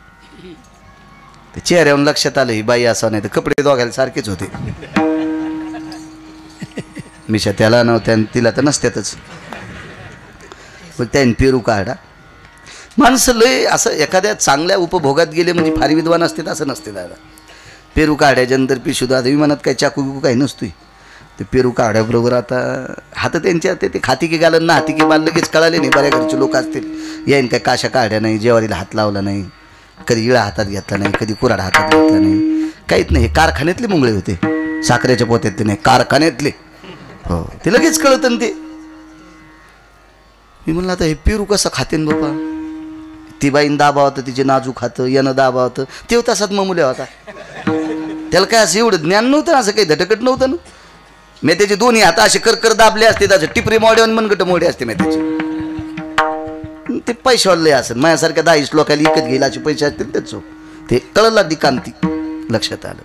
A: ते चेहऱ्यावरून लक्षात आलं ही बाई असा नाही तर कपडे दोघायला सारखेच होते. मिशा त्याला नव्हत्या आणि तिला तर नसत्यातच. पण त्याने पेरू काढा. माणसं लय असं एखाद्या चांगल्या उपभोगात गेले म्हणजे फार विद्वान असते असं नसते दादा. पेरू काढ्याच्यानंतर पिशू दादा विमानात काही चाकू बिकू काही नसतोय. ते पेरू काढ्याबरोबर आता हात त्यांच्या ते खाती की घालन ना हाती की बाल लगेच कळाले नाही. बऱ्या घरचे लोक असतील, यायन काय काशा काढ्या नाही, जेवारीला हात लावला नाही, कधी इळा हातात घेतला नाही, कधी कुऱ्हाड हातात घेतला नाही, काहीच नाही. हे कारखान्यातले मुंगळे होते, साखरेच्या पोत्यातले नाही, कारखान्यातले. हो, ते लगेच कळतं ना ते. मी म्हणलं आता हे पेरू कसं खातेन बाबा. ती बाईन दाबा होतं, तिचे नाजूक हातं, यानं दाबा होतं. ते तसाच ममुल्या होता. त्याला काय असं एवढं ज्ञान नव्हतं, असं काही धटकट नव्हतं ना. मी त्याचे दोन्ही हात असे कर दाबले असते, त्याचं टिपरे मोडे आणि मनगट मोडे असते मी त्याचे. ते पैशावाले असेल, माझ्यासारख्या 10 लोकांना विकत घेईल असे पैसे असतील त्याचं. ते कळलं लागली कांती, लक्षात आलं.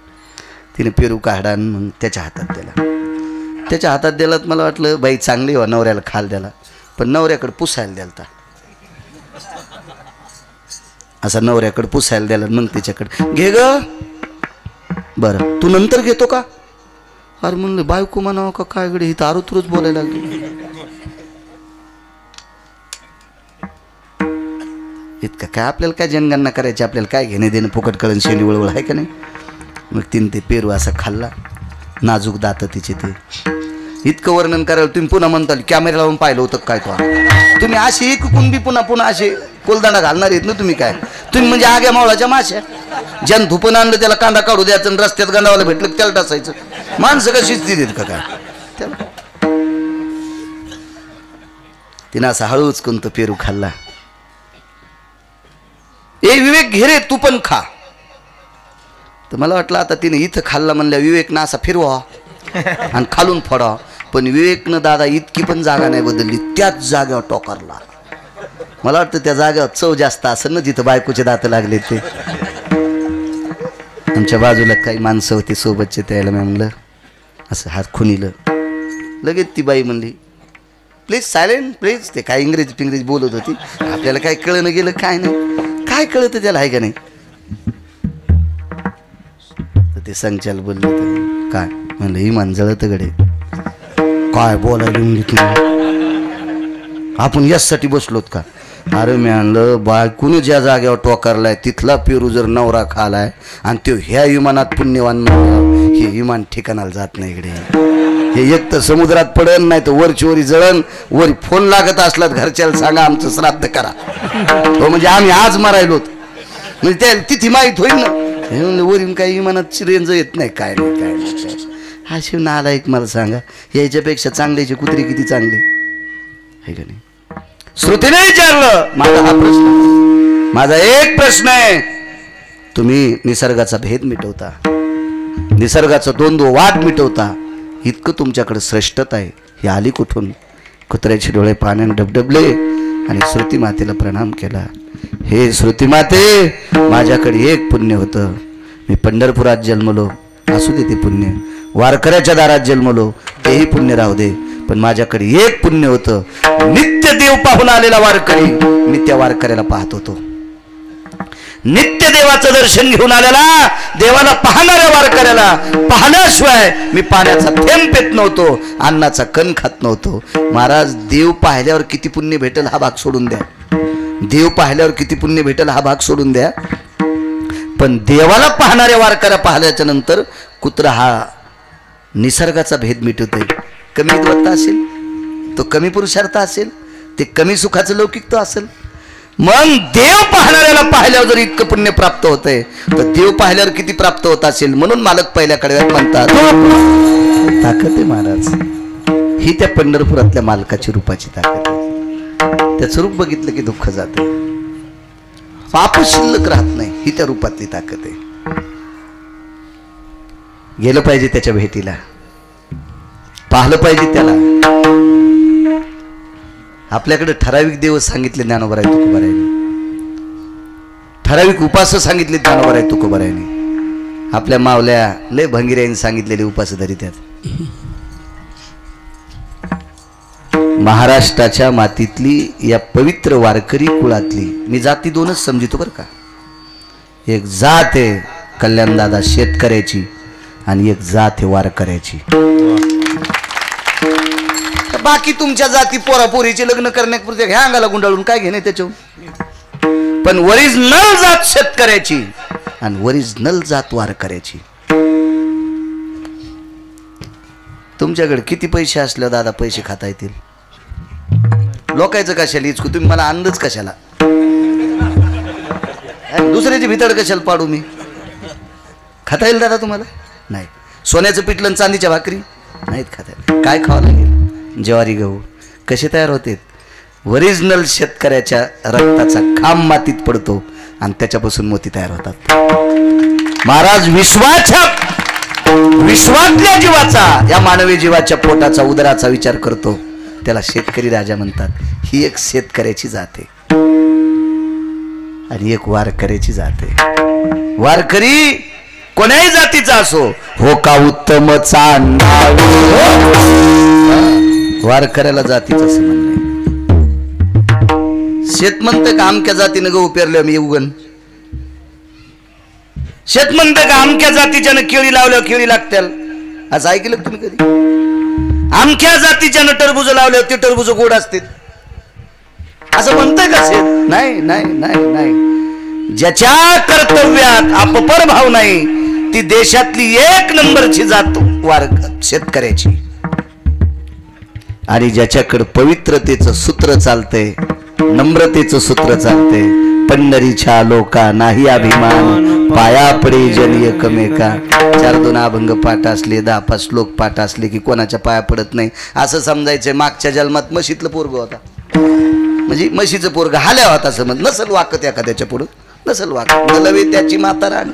A: तिने पेरू काढा मग त्याच्या हातात दिला. त्याच्या हातात दिला. मला वाटलं बाई चांगली हो, नवऱ्याला खाल द्याला. पण नवऱ्याकडे पुसायला द्यालता. असा नवऱ्याकडे पुसायला द्याला. मग त्याच्याकडे घे ग, बरं तू नंतर घेतो का? अरे म्हणलं बायको म्हणावं का काय गडे, ही तारुतरूच बोलायला लागली. इतकं काय आपल्याला काय जनगणना करायची, आपल्याला काय घेणे देणं, फुकट कळण शेंडी वळवळ आहे का नाही. मग तिने ते पेरू असा खाल्ला. नाजूक दात तिचे ते. इतकं वर्णन करायला तुम्ही पुन्हा म्हणता कॅमेरा लावून पाहिलं होतं काय तो. तुम्ही असे एकूण बी पुन्हा असे कोलदांडा घालणार आहेत ना तुम्ही. काय तुम्ही म्हणजे आग्या मावळाच्या माश्या. ज्यानं धुपण आणलं त्याला कांदा काढू द्यायचं आणि रस्त्यात गंडावाला भेटलं त्याला टासायचं. माणसं का शिस्ती देत का काय त्याला. तिनं असा हळूच कोणतं पेरू खाल्ला. ए विवेक घे रे तू पण खा. तर मला वाटलं आता तिने इथं खाल्ला म्हणल्या विवेकनं असा फिरवा आणि खालून फोडा. पण विवेकनं दादा इतकी पण जागा नाही बदलली, त्याच जागेवर टोकारला. मला वाटतं त्या जागेवर चव जास्त असेल ना जिथं बायकोचे दात लागले ते. आमच्या बाजूला काही माणसं होती सोबतचे, त्याला मी म्हणलं असं हात खुनीलं. लगेच ती बाई म्हणली प्लीज सायलेंट प्लीज. ते काय इंग्रजी बोलत होती, आपल्याला काय कळणं गेलं काय नाही. काय कळतं त्याला आहे का नाही. तर ते संचाल बोलले काय म्हणलं इमान जळत गडे काय बोलायला इंग्लिश आपण यासाठी बसलोत का? अरे मी आणलं बायकून ज्या जागेवर टोकारलाय तिथला पेरू जर नवरा खालाय आणि तो ह्या विमानात पुण्यवान म्हणलं, हे विमान ठिकाणाला जात नाही इकडे. हे एक तर समुद्रात पडन, नाही तर वरची वरी जळण. वरी फोन लागत असलात घरच्याला सांगा आमचं श्राद्ध करा, तो म्हणजे आम्ही आज मरायलोत. म्हणजे त्या तिथे माहीत होईल ना. वरील काही विमानात रेंज येत नाही, काय नाही काय नाही. हा शिव नालायक, मला सांगा याच्यापेक्षा चांगल्याचे कुत्रे किती चांगले आहे का नाही? श्रुतीने विचारलं, माझा हा प्रश्न, माझा एक प्रश्न आहे. तुम्ही निसर्गाचा भेद मिटवता, निसर्गाचा द्वंद्व वाद मिटवता, इतकं तुमच्याकडे श्रेष्ठता आहे. ही आली कुठून? कुत्र्याचे डोळे पाण्याने डबडबले आणि श्रुती मातेला प्रणाम केला. हे श्रुती माते, माझ्याकडे एक पुण्य होतं. मी पंढरपुरात जन्मलो, असू दे ते पुण्य. वारकऱ्याच्या दारात जन्मलो, तेही पुण्य राहू दे. पण माझ्याकडे एक पुण्य होतं. नित्य देव पाहून आलेला वारकरी, मी त्या वारकऱ्याला पाहत होतो. नित्य देवाचं दर्शन घेऊन आलेला, देवाला पाहणाऱ्या वारकऱ्याला पाहण्याशिवाय मी पाण्याचा थेंब पेत नव्हतो, अन्नाचा कण खात नव्हतो. महाराज, देव पाहिल्यावर किती पुण्य भेटेल हा भाग सोडून द्या. देव पाहिल्यावर किती पुण्य भेटेल हा भाग सोडून द्या. पण देवाला पाहणाऱ्या वारकऱ्या पाहिल्याच्या नंतर कुत्रा हा निसर्गाचा भेद मिटवतोय. कमी विद्वत्ता असेल, तो कमी पुरुषार्थ असेल, ते कमी सुखाचं लौकिकत्व असेल. मग देव पाहणाऱ्याला पाहिल्यावर जर इतकं पुण्य प्राप्त होतंय, तर देव पाहिल्यावर किती प्राप्त होत असेल. म्हणून मालक पहिल्या कडव्यात म्हणतात, ताकद आहे महाराज ही त्या पंढरपुरातल्या मालकाची रूपाची ताकद आहे. त्याचं रूप बघितलं की दुःख जातं, पाप शिल्लक राहत नाही, ही त्या रूपातली ताकद आहे. गेलं पाहिजे त्याच्या भेटीला, पाहिलं पाहिजे त्याला. आपल्याकडे ठराविक दिवस सांगितले ज्ञानोबराय तुकोबारायांनी, ठराविक उपास सांगितले ज्ञानोबराय तुकोबारायांनी. आपल्या मावल्या लय भंगिऱ्यांनी सांगितलेले उपास धरित्यात. महाराष्ट्राच्या मातीतली या पवित्र वारकरी कुळातली मी जाती दोनच समजितो बरं का. एक जात आहे कल्याणदादा शेतकऱ्याची आणि एक जात आहे वारकऱ्याची. बाकी तुमच्या जाती पोरापोरीचे लग्न करण्यापुरते ह्या अंगाला गुंडाळून काय घेणे त्याच्यावर. पण ओरिजिनल जात शेतकऱ्याची आणि ओरिजिनल जात वारकऱ्याची. तुमच्याकडे किती पैसे असले दादा पैसे खाता येतील? लोकायचं कशाला इचकू तुम्ही, मला अंदाज कशाला, दुसऱ्याची भितड कशाला पाडू मी? खाता येईल दादा तुम्हाला? नाही. सोन्याचं पिठलं चांदीच्या भाकरी नाहीत खाता येईल. काय खावं लागेल? ज्वारी गहू. कसे तयार होते? ओरिजिनल शेतकऱ्याच्या रक्ताचा खांब मातीत पडतो आणि त्याच्यापासून मोती तयार होतात. महाराज, विश्वातल्या जीवाचा, या मानवी जीवाच्या पोटाचा उदराचा विचार करतो, त्याला शेतकरी राजा म्हणतात. ही एक शेतकऱ्याची जात आहे आणि एक वारकऱ्याची जात आहे. वारकरी कोण्याही जातीचा असो, हो का उत्तम चांदा, वारकऱ्याला जातीचं संबंध नाही. शेत म्हणतं का अमक्या जातीनं गहू पेरल्यावर मी उगन? शेत म्हणतं का अमक्या जातीच्यानं केळी लावल्यावर केळी लागत्याल? असं ऐकलं तुम्ही कधी? अमक्या जातीच्यानं टरबूज लावल्यावर ते टरबूज गोड असते असं म्हणतंय का शेत? नाही नाही नाही नाही. ज्याच्या कर्तव्यात अपपर भाव नाही, ती देशातली एक नंबरची जात शेतकऱ्याची. आणि ज्याच्याकडे पवित्रतेचं सूत्र चालतंय, नम्रतेचं सूत्र चालतंय, पंढरीच्या लोका नाही अभिमान, पाया पडे जन एकमेका. 4-2 अभंग पाठ असले, 10-5 श्लोक पाठ असले की कोणाच्या पाया पडत नाही असं समजायचंय. मागच्या जन्मात म्हशीतलं पोरग होता, म्हणजे म्हशीचं पोरग हाल्या होता समज. नसल वाकत एखाद्याच्या पुढं, नसल वाकत, नलवे त्याची माता राणी.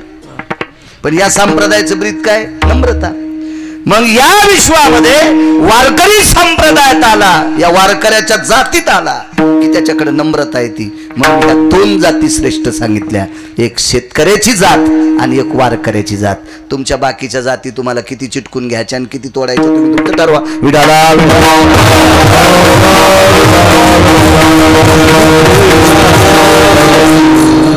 A: पण या संप्रदायाचं ब्रीद काय? नम्रता. मग या विश्वामध्ये वारकरी संप्रदायात आला, या वारकऱ्याच्या जातीत आला की त्याच्याकडे नम्रता येते. म्हणून या 2 जाती श्रेष्ठ सांगितल्या, एक शेतकऱ्याची जात आणि एक वारकऱ्याची जात. तुमच्या बाकीच्या जाती तुम्हाला किती चिटकून घ्यायच्या आणि किती तोडायच्या तुम्ही तुमचं ठरवा. विडाला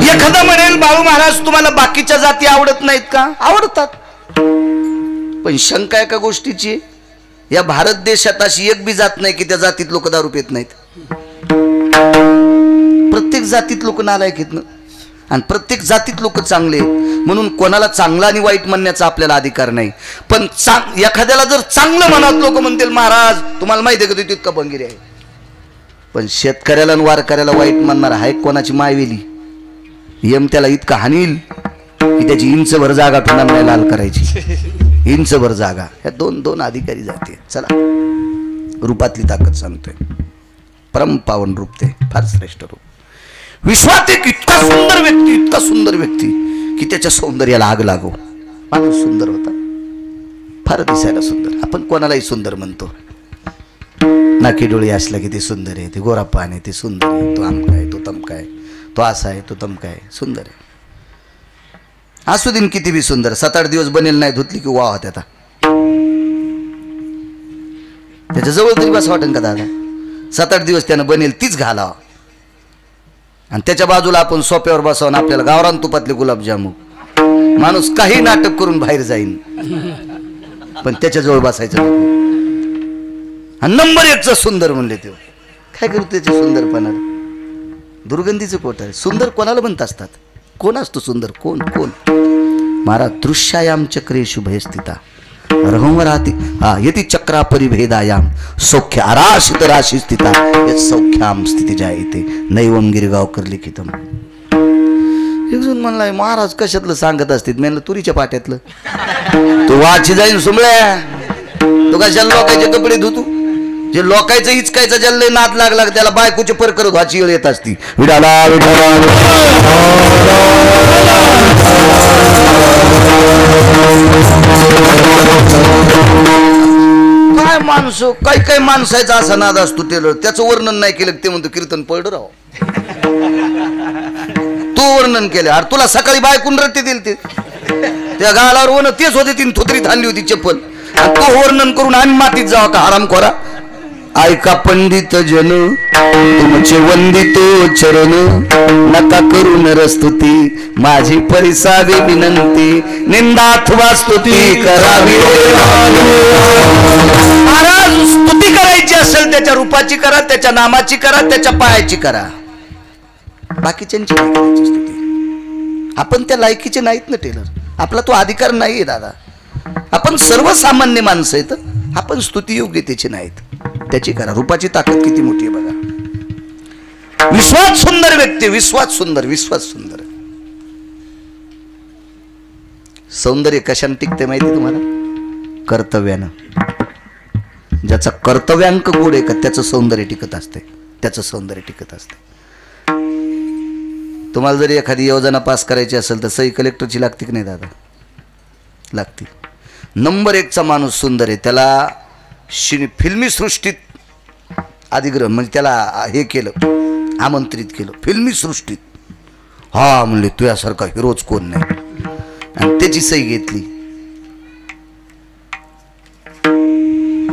A: एखादा म्हणेल, बाळू महाराज तुम्हाला बाकीच्या जाती आवडत नाहीत का? आवडतात. पण शंका एका गोष्टीची, या भारत देशात अशी एक बी जात नाही की त्या जातीत लोक दारू पित नाहीत. प्रत्येक जातीत लोक नालायक आहेत ना, आणि प्रत्येक जातीत लोक चांगले. म्हणून कोणाला चांगला आणि वाईट म्हणण्याचा आपल्याला अधिकार नाही. पण एखाद्याला जर चांगलं म्हणत लोक म्हणतील महाराज तुम्हाला माहिती आहे का तू इतका बंगिरी आहे. पण शेतकऱ्याला आणि वारकऱ्याला वाईट म्हणणार आहे कोणाची मायवेली. यम त्याला इतका हानील की त्याची इंचभर जागा पुन्हा नाही लाल करायची. इंचभर जागा. ह्या दोन दोन अधिकारी जाते. चला रूपातली ताकद सांगतोय. परम पावन रूप ते फार श्रेष्ठ रूप. विश्वात एक इतका सुंदर व्यक्ती की त्याच्या सौंदर्याला आग लागो. माणूस सुंदर होता, फार दिसायला सुंदर. आपण कोणालाही सुंदर म्हणतो. नाकी डोळी असला की ते सुंदर आहे, ते गोरा पान आहे, ते सुंदर आहे, तो आमका आहे, तो तमका आहे, तो असा आहे, तो तमका आहे, सुंदर आहे. असू दिन किती बी सुंदर, 7-8 दिवस बनेल नाही धुतली की वा होत्या. त्याच्या जवळ तरी बस वाटेल का दादा. 7-8 दिवस त्यानं बनेल तीच घालावा, आणि त्याच्या बाजूला आपण सोप्यावर बसावून आपल्याला गावरान तुपातले गुलाबजामू. माणूस काही नाटक करून बाहेर जाईन, पण त्याच्याजवळ बसायचं नको. आणि नंबर 1चा सुंदर म्हणले ते. काय करू त्याच्या सुंदरपणाला. दुर्गंधीचं पोट आहे. सुंदर कोणाला म्हणत असतात. कोण असतो सुंदर. कोण कोण महाराज. दृश्यायाम चक्रे शुभे स्थिता रहंवराती यति चक्रा परिभेदायाम सौख्य आराशित राशी स्थिता यत सौख्याम स्थिती जायते नैवम गिरगावकर लिखितम. एक जण म्हणलाय महाराज कशातलं सांगत असतील. म्हणलं तुरीच्या पाट्यातलं. तू वाची जाईन सुमळ्या. तू कशाला लोकांचे कपडे धुतू. जे लोकायचं हिचकायचं ज्याला नाद लागला त्याला बायकोचे पर करत व्हाची वेळ येत असती. विडाला काय माणसं काही माणसाचा असा नाद असतो. टेलर त्याचं वर्णन नाही केलं ते म्हणतो कीर्तन पडलं राव. तू वर्णन केलं. अरे तुला सकाळी बायकून रट्टे दिल ते त्या गालावर वन तेच होते. 3 थोतरीत आणली होती चप्पल. आणि तो वर्णन करून आम्ही मातीत जावा का हराम खोरा. ऐका पंडित जन तुमचे वंदितो चरण नका करून रस्तुती माझी परिसावी विनंती निंदाथवा स्तुती करावी. महाराज स्तुती करायची असेल त्याच्या रूपाची करा, त्याच्या नामाची करा, त्याच्या पायाची करा. बाकीच्यांची नाही करायची स्तुती. आपण त्या लायकीचे नाहीत ना टेलर. आपला तो अधिकार नाहीये दादा. आपण सर्वसामान्य माणसं आहेत. आपण स्तुती योग्य त्याची नाहीत. त्याची करा. रूपाची ताकद किती मोठी आहे बघा. विश्वात सुंदर व्यक्ती. विश्वात सुंदर. सौंदर्य कशाने टिकते माहिती तुम्हाला. कर्तव्यानं. ज्याचा कर्तव्यांक गोड आहे का त्याचं सौंदर्य टिकत असते. तुम्हाला जरी एखादी योजना पास करायची असेल तर सही कलेक्टरची लागते की नाही दादा. लागते. नंबर 1चा माणूस सुंदर आहे. त्याला फिल्मी सृष्टीत अधिग्रहण म्हणजे त्याला हे केलं, आमंत्रित केलं फिल्मी सृष्टीत. हा म्हणले तुझ्यासारखा हिरोज कोण नाही. आणि त्याची सही घेतली.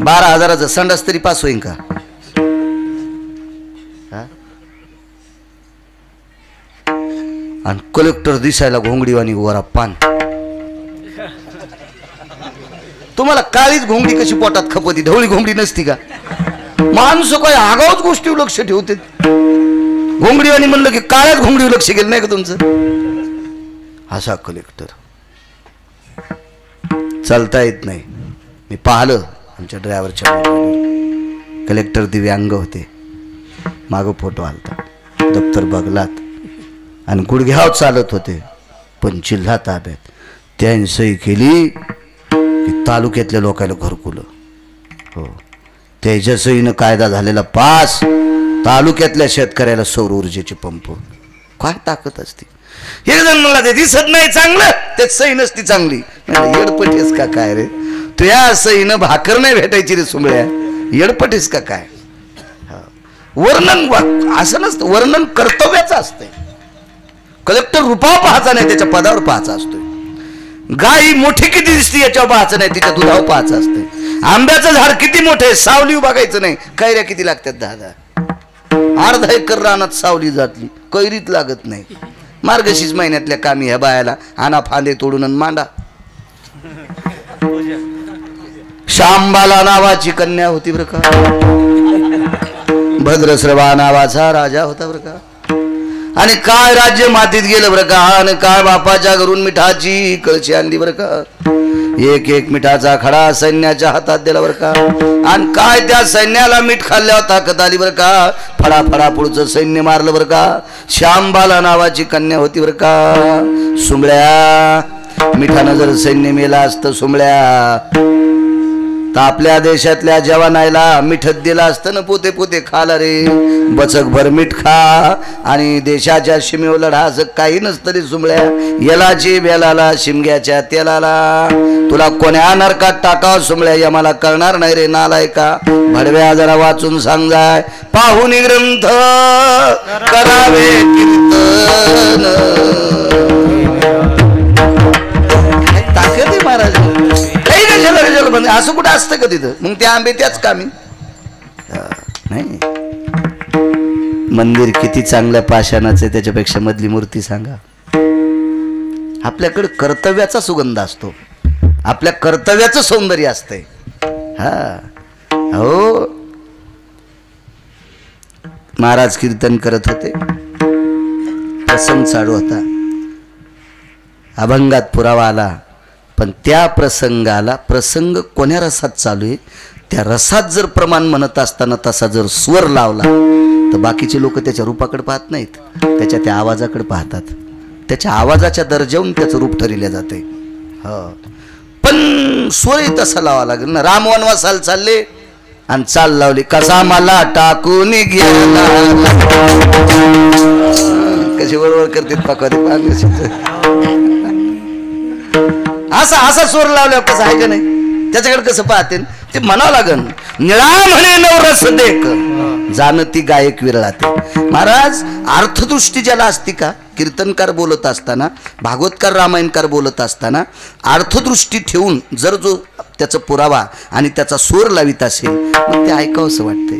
A: 12,000चा संडास तरी पास होईन का. आणि कलेक्टर दिसायला घोंगडीवाणी गोरा पान. तुम्हाला काळीच घोंगडी कशी पोटात खपती. ढवळी घोंगडी नसती का. माणसं काय आगाऊच गोष्टीवर लक्ष ठेवते. घोंगडीवाणी म्हणलं की काळ्याच घोंगडीवर लक्ष गेलं नाही का तुमचं. असा कलेक्टर. चालता येत नाही. मी पाहिलं आमच्या ड्रायव्हरच्या कलेक्टर दिव्यांग होते. मागं फोटो आलता. दप्तर बगलात आणि गुडघ्यावर चालत होते. पण जिल्हा ताब्यात. त्यांनी सही केली की तालुक्यातल्या लोकांना घरकुलं. हो त्याच्या सहीनं कायदा झालेला पास. तालुक्यातल्या शेतकऱ्याला सौर ऊर्जेचे पंप. काय ताकद असते. हे जण मला ते दिसत नाही चांगलं त्यात सही नसती चांगली. येडपटीस का काय रे. तुझ्या सहीनं भाकर नाही भेटायची रे सुमळ्या. येडपटीस का काय. वर्णन असं नसतं. वर्णन कर्तव्याचं असतंय. कलेक्टर रूपावर पाहायचा नाही त्याच्या पदावर पाहायचा असतोय. गाय मोठी किती दिसते याच्यावर पाहायचं नाही तिच्या दुधावर पाहायचं असतंय. आंब्याचं झाड किती मोठे सावली बघायचं नाही. कैऱ्या किती लागतात 10-10. अर्धा एकर रानात सावली जातली कैरीत लागत नाही. मार्गशीर्ष महिन्यातल्या कामी ह्या बायाला आणा फांदे तोडून मांडा. शांबाला नावाची कन्या होती बरं का. भद्रश्रवा नावाचा राजा होता बरं का. आणि काय राज्य मातीत गेलं बरं का. आणि काय बापाच्या घरून मिठाची कळशी आणली बरं का. एक एक मिठाचा खडा सैन्याच्या हातात दिला बरं का. आणि काय त्या सैन्याला मीठ खाल्ल्यावर ताकद आली बरं का. फडा फडा पुढचं सैन्य मारलं बरं का. श्यामबाला नावाची कन्या होती बरं का. सुंबळ्या मिठानं जर सैन्य मेला असतं सुंबळ्या तर आपल्या देशातल्या जवानायला मिठत दिला असतं ना. पोते पोते खाला रे. बचक भर मीठ खा आणि देशाच्या शिमेवर लढा असं काही नसतं रे सुंबळ्या. येलाची बेलाला शिमग्याच्या तेलाला. तुला कोण्या नरकात टाकाव सुंबळ्या या मला कळणार नाही रे नालाय का. भडव्या जरा वाचून सांगाय. पाहुनी ग्रंथ करावे कीर्तन. ताकद आहे महाराज. असं कुठं असतं का तिथं. मग ते आंबे त्याच कामी नाही. मंदिर किती चांगल्या पाषाणाचं आहे त्याच्यापेक्षा मधली मूर्ती सांगा. आपल्याकडे कर्तव्याचा सुगंध असतो. आपल्या कर्तव्याचं सौंदर्य असतंय. हा हो. महाराज कीर्तन करत होते. प्रसंग चालू होता. अभंगात पुरावा आला. पण त्या प्रसंगाला प्रसंग कोण्या रसात चालू आहे त्या रसात जर प्रमाण म्हणत असताना तसा जर स्वर लावला तर बाकीचे लोक त्याच्या रूपाकडे पाहत नाहीत. त्याच्या त्या आवाजाकडे पाहतात. त्याच्या आवाजाच्या दर्जावरून त्याचं रूप ठरवलं जाते. हो पण स्वरही तसा लावा लागेल ना. राम वनवासाला चालले आणि चाल लावली. कसा मला टाकून गेला. कशी बरोबर करते पाकवादी असा असा स्वर लावल्यावर कसं आहे का नाही. त्याच्याकडे कसं पाहते ते म्हणावं लागन. निळा म्हणे नवरस देख जानती गायक विरळाते. महाराज अर्थदृष्टी ज्याला असती का. कीर्तनकार बोलत असताना भागवतकार रामायणकार बोलत असताना अर्थदृष्टी ठेवून जर जो त्याचा पुरावा आणि त्याचा स्वर लावित असेल मग ते ऐकावं असं वाटतंय.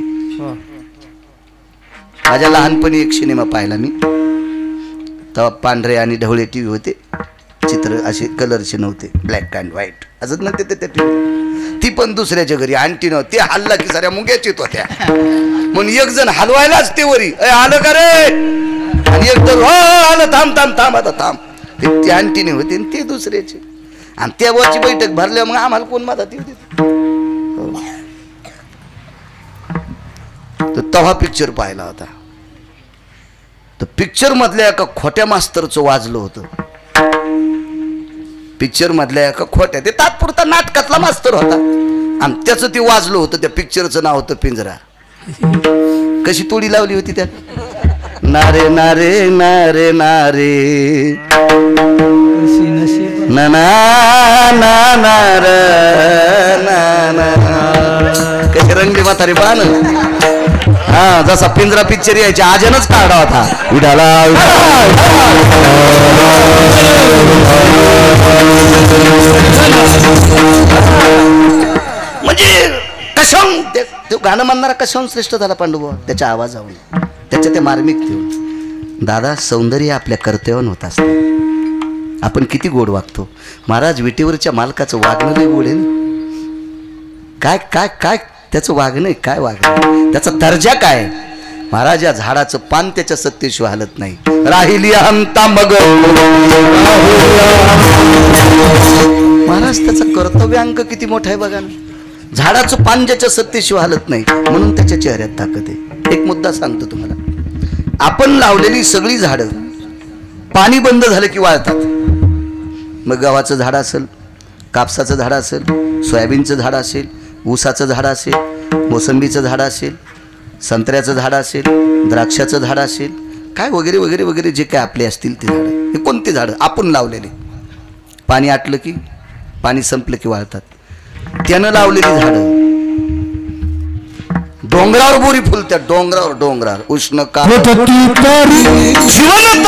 A: माझ्या लहानपणी एक सिनेमा पाहिला मी. तेव्हा पांढरे आणि ढवळे टीव्ही होते. चित्र असे कलरचे नव्हते. ब्लॅक अँड व्हाईट असंच नव्हते ते टीव्ही. ती पण दुसऱ्याच्या घरी आणटी नव्हती. ते हल्ला की साऱ्या मुंग्याच येत होत्या. म्हणून एक जण हलवायलाच ते वरी आलं का रे. आणि एक जण हो आलं थांब थांब थांब आता थांब. ते आणटीने होते आणि ते दुसऱ्याचे. आणि त्या वरची बैठक भरल्या मग आम्हाला कोण मदत येऊ देत. तेव्हा पिक्चर पाहिला होता. तर पिक्चर मधल्या एका खोट्या मास्तरचं वाजलं होतं. पिक्चर मधल्या एका खोट्या ते तात्पुरता नाटकातला मास्तर होता आणि त्याचं ते वाजलं होतं. त्या पिक्चरचं नाव होतं पिंजरा. कशी तोडी लावली होती त्यात. नारे नारे नारे नारे ना ना ना ना कशी रंगली म्हातारी बाण. हा जसा पिंजरा पिक्चर यायच्या आजनच काढा होता. विडाला म्हणजे कशाहून ते गाणं म्हणणारा कशाहून श्रेष्ठ झाला पांडुबुवा. त्याच्या आवाजावरून त्याच्या त्या मार्मिकतेवर. दादा सौंदर्य आपल्या कर्तव्यावर होत असतं. आपण किती गोड वागतो. महाराज विटेवरच्या मालकाचं वागणं लय गोड आहे ना. काय काय काय त्याचं वागणं काय वागणं त्याचा दर्जा काय. महाराज या झाडाचं पान त्याच्या सत्तेशिवाय हलत नाही. राहिली हंता मग महाराज त्याचा कर्तव्यांक किती मोठा आहे बघा ना. झाडाचं पान ज्याच्या सत्तेशिवाय हलत नाही म्हणून त्याच्या चेहऱ्यात ताकद आहे. एक मुद्दा सांगतो तुम्हाला. आपण लावलेली सगळी झाडं पाणी बंद झालं की वाळतात. मग गव्हाचं झाड असेल, कापसाचं झाड असेल, सोयाबीनचं झाड असेल, ऊसाचं झाड असेल, मोसंबीचं झाड असेल, संत्र्याचं झाड असेल, द्राक्षाचं झाड असेल, काय वगैरे वगैरे वगैरे जे काय आपले असतील ते झाडं. हे कोणते झाडं आपण लावलेले. पाणी आटलं की पाणी संपलं की वाळतात. त्यानं लावलेली झाडं डोंगरावर बोरी फुलत्या. डोंगरावर डोंगरावर उष्ण का जीवन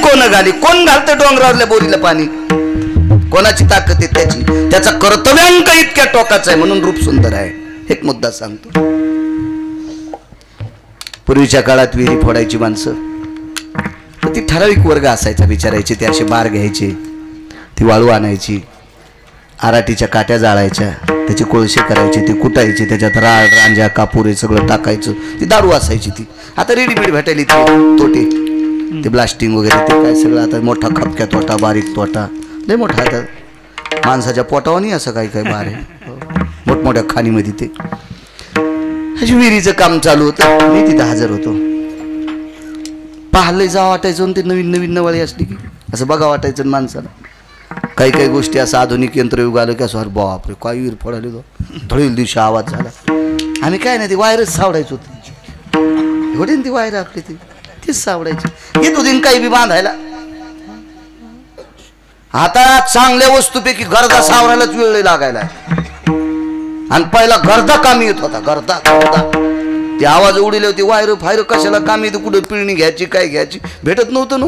A: कोण घाली. कोण घालतं डोंगरावरल्या बोरीला पाणी. कोणाची ताकद आहे त्याची. त्याचा कर्तव्यांक इतक्या टोकाचा आहे म्हणून रूप सुंदर आहे. एक मुद्दा सांगतो. पूर्वीच्या काळात विहिरी फोडायची माणसं ती ठराविक वर्ग असायचा. विचारायचे ते असे बार घ्यायचे. ती वाळू आणायची आराटीच्या काट्या जाळायच्या, त्याचे कोळसे करायचे, ते कुटायचे, त्याच्यात राळ रांजा कापूर हे सगळं टाकायचं, ती दारू असायची. ती आता रेडीमेड भेटायली ती तोटे, ते ब्लास्टिंग वगैरे ते काय सगळं आता मोठा खपक्या तोटा, बारीक तोटा, लय मोठा. आता माणसाच्या पोटावर नाही असं काही काही बार आहे मोठमोठ्या खाणीमध्ये. ते अशी विहिरीचं काम चालू होतं, मी तिथं हजर होतो. पाहिलं जा वाटायचं, ते नवीन नवीन नवाळी असली की असं बघा वाटायचं माणसाला. काही काही गोष्टी असं आधुनिक यंत्रयुग आलं की असं अरे बापरे काय विहीर फोडाली तो, धडील दिवशी आवाज झाला. आम्ही काय नाही, ती वायरच सावडायचो होती, एवढी ती वायर आपली तीच सावडायची. येत होती काही बी बांधायला. आता चांगल्या वस्तूपैकी गर्दा सावरायलाच वेळ लागायला, आणि पहिला गर्दा कामी येत होता. गर्दा गर्दा ते आवाज उडले होते, वायर फायर कशाला कामी येते, कुठं पिळणी घ्यायची काय घ्यायची भेटत नव्हतं ना.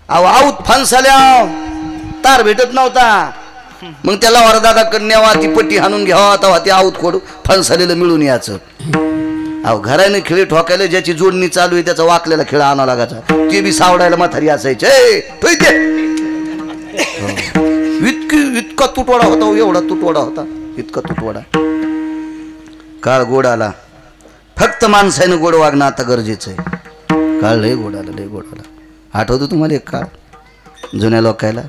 A: आऊत फणसाल्या तार भेटत नव्हता, मग त्याला वरदादाकडे न्यावा, ती पट्टी हाणून घ्यावा, तेव्हा ते आऊत खोड फणसालेलं मिळून यायचं. घराने खिळे ठोकायला ज्याची जोडणी चालू आहे त्याचा वाकलेला खिळा आणा लागायचा, ते बी सावडायला म्हातारी असायचे. इतका तुटवडा होता, एवढा तुटवडा होता, इतका तुटवडा. काळ गोड आला, फक्त माणसानं गोड वागणं आता गरजेचं आहे. काळ लय गोड आला, लय गोड आला. आठवतो तुम्हाला एक काळ जुन्या लोकायला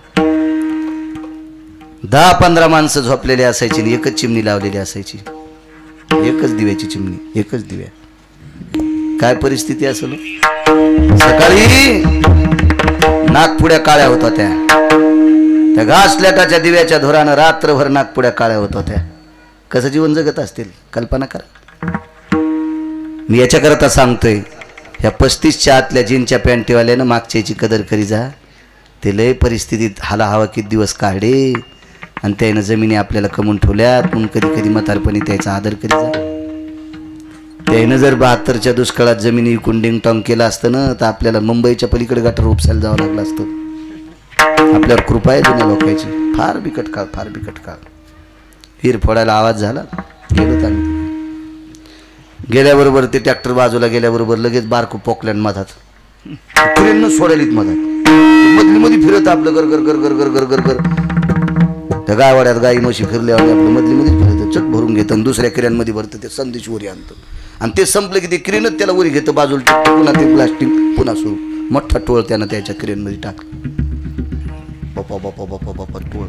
A: 10-15 माणसं झोपलेली असायची आणि एकच चिमणी लावलेली असायची, एकच दिव्याची चिमणी, एकच दिव्या. काय परिस्थिती असेल. सकाळी नागपुड्या काळ्या होत होत्या, त्या घासलेटाच्या दिव्याच्या धुरानं रात्रभर नागपुड्या काळ्या होत होत्या. कसं जीवन जगत असतील कल्पना करा. मी याच्याकरता सांगतोय, ह्या 35च्या आतल्या जीनच्या पॅन्टीवाल्यानं मागच्याची कदर करी जा. ते लय परिस्थितीत हाला हवा किती दिवस काढे, आणि त्यानं जमिनी आपल्याला कमवून ठेवल्यात, म्हणून कधी कधी म्हातारपणी त्याचा आदर करी जा. त्यानं जर 72च्या दुष्काळात जमिनी विकून डिंगटॉंग केलं असतं ना, तर आपल्याला मुंबईच्या पलीकडे गटर उपसायला जावं लागलं असतं. आपल्यावर कृपा आहे जुन्या लोकांची. फार बिकट काळ, फार बिकट काळ. हिर फोडायला आवाज झाला, गेलो आम्ही. गेल्याबरोबर ते ट्रॅक्टर बाजूला गेल्याबरोबर लगेच बारकू पोकल्यान मधात ट्रेननं सोडायलीत मधात, मधली मध्ये फिरत आपलं गर गर गर गर गर गर गर गर. त्या गायवाड्यात गाई म्हशी फिरल्यावर आपलं मधली मध्ये फिरतं, चट भरून घेतं आणि दुसऱ्या किऱ्यांमध्ये भरतं, ते संदेश वरी आणतं, आणि ते संपलं की ते किरेनच त्याला वरी घेतं, बाजूला टाकतं, पुन्हा ते प्लास्टिक पुन्हा सुरू. मोठा टोळ त्यानं त्याच्या किऱ्यांमध्ये टाकलं. बापा बापा बापा बापा टोळ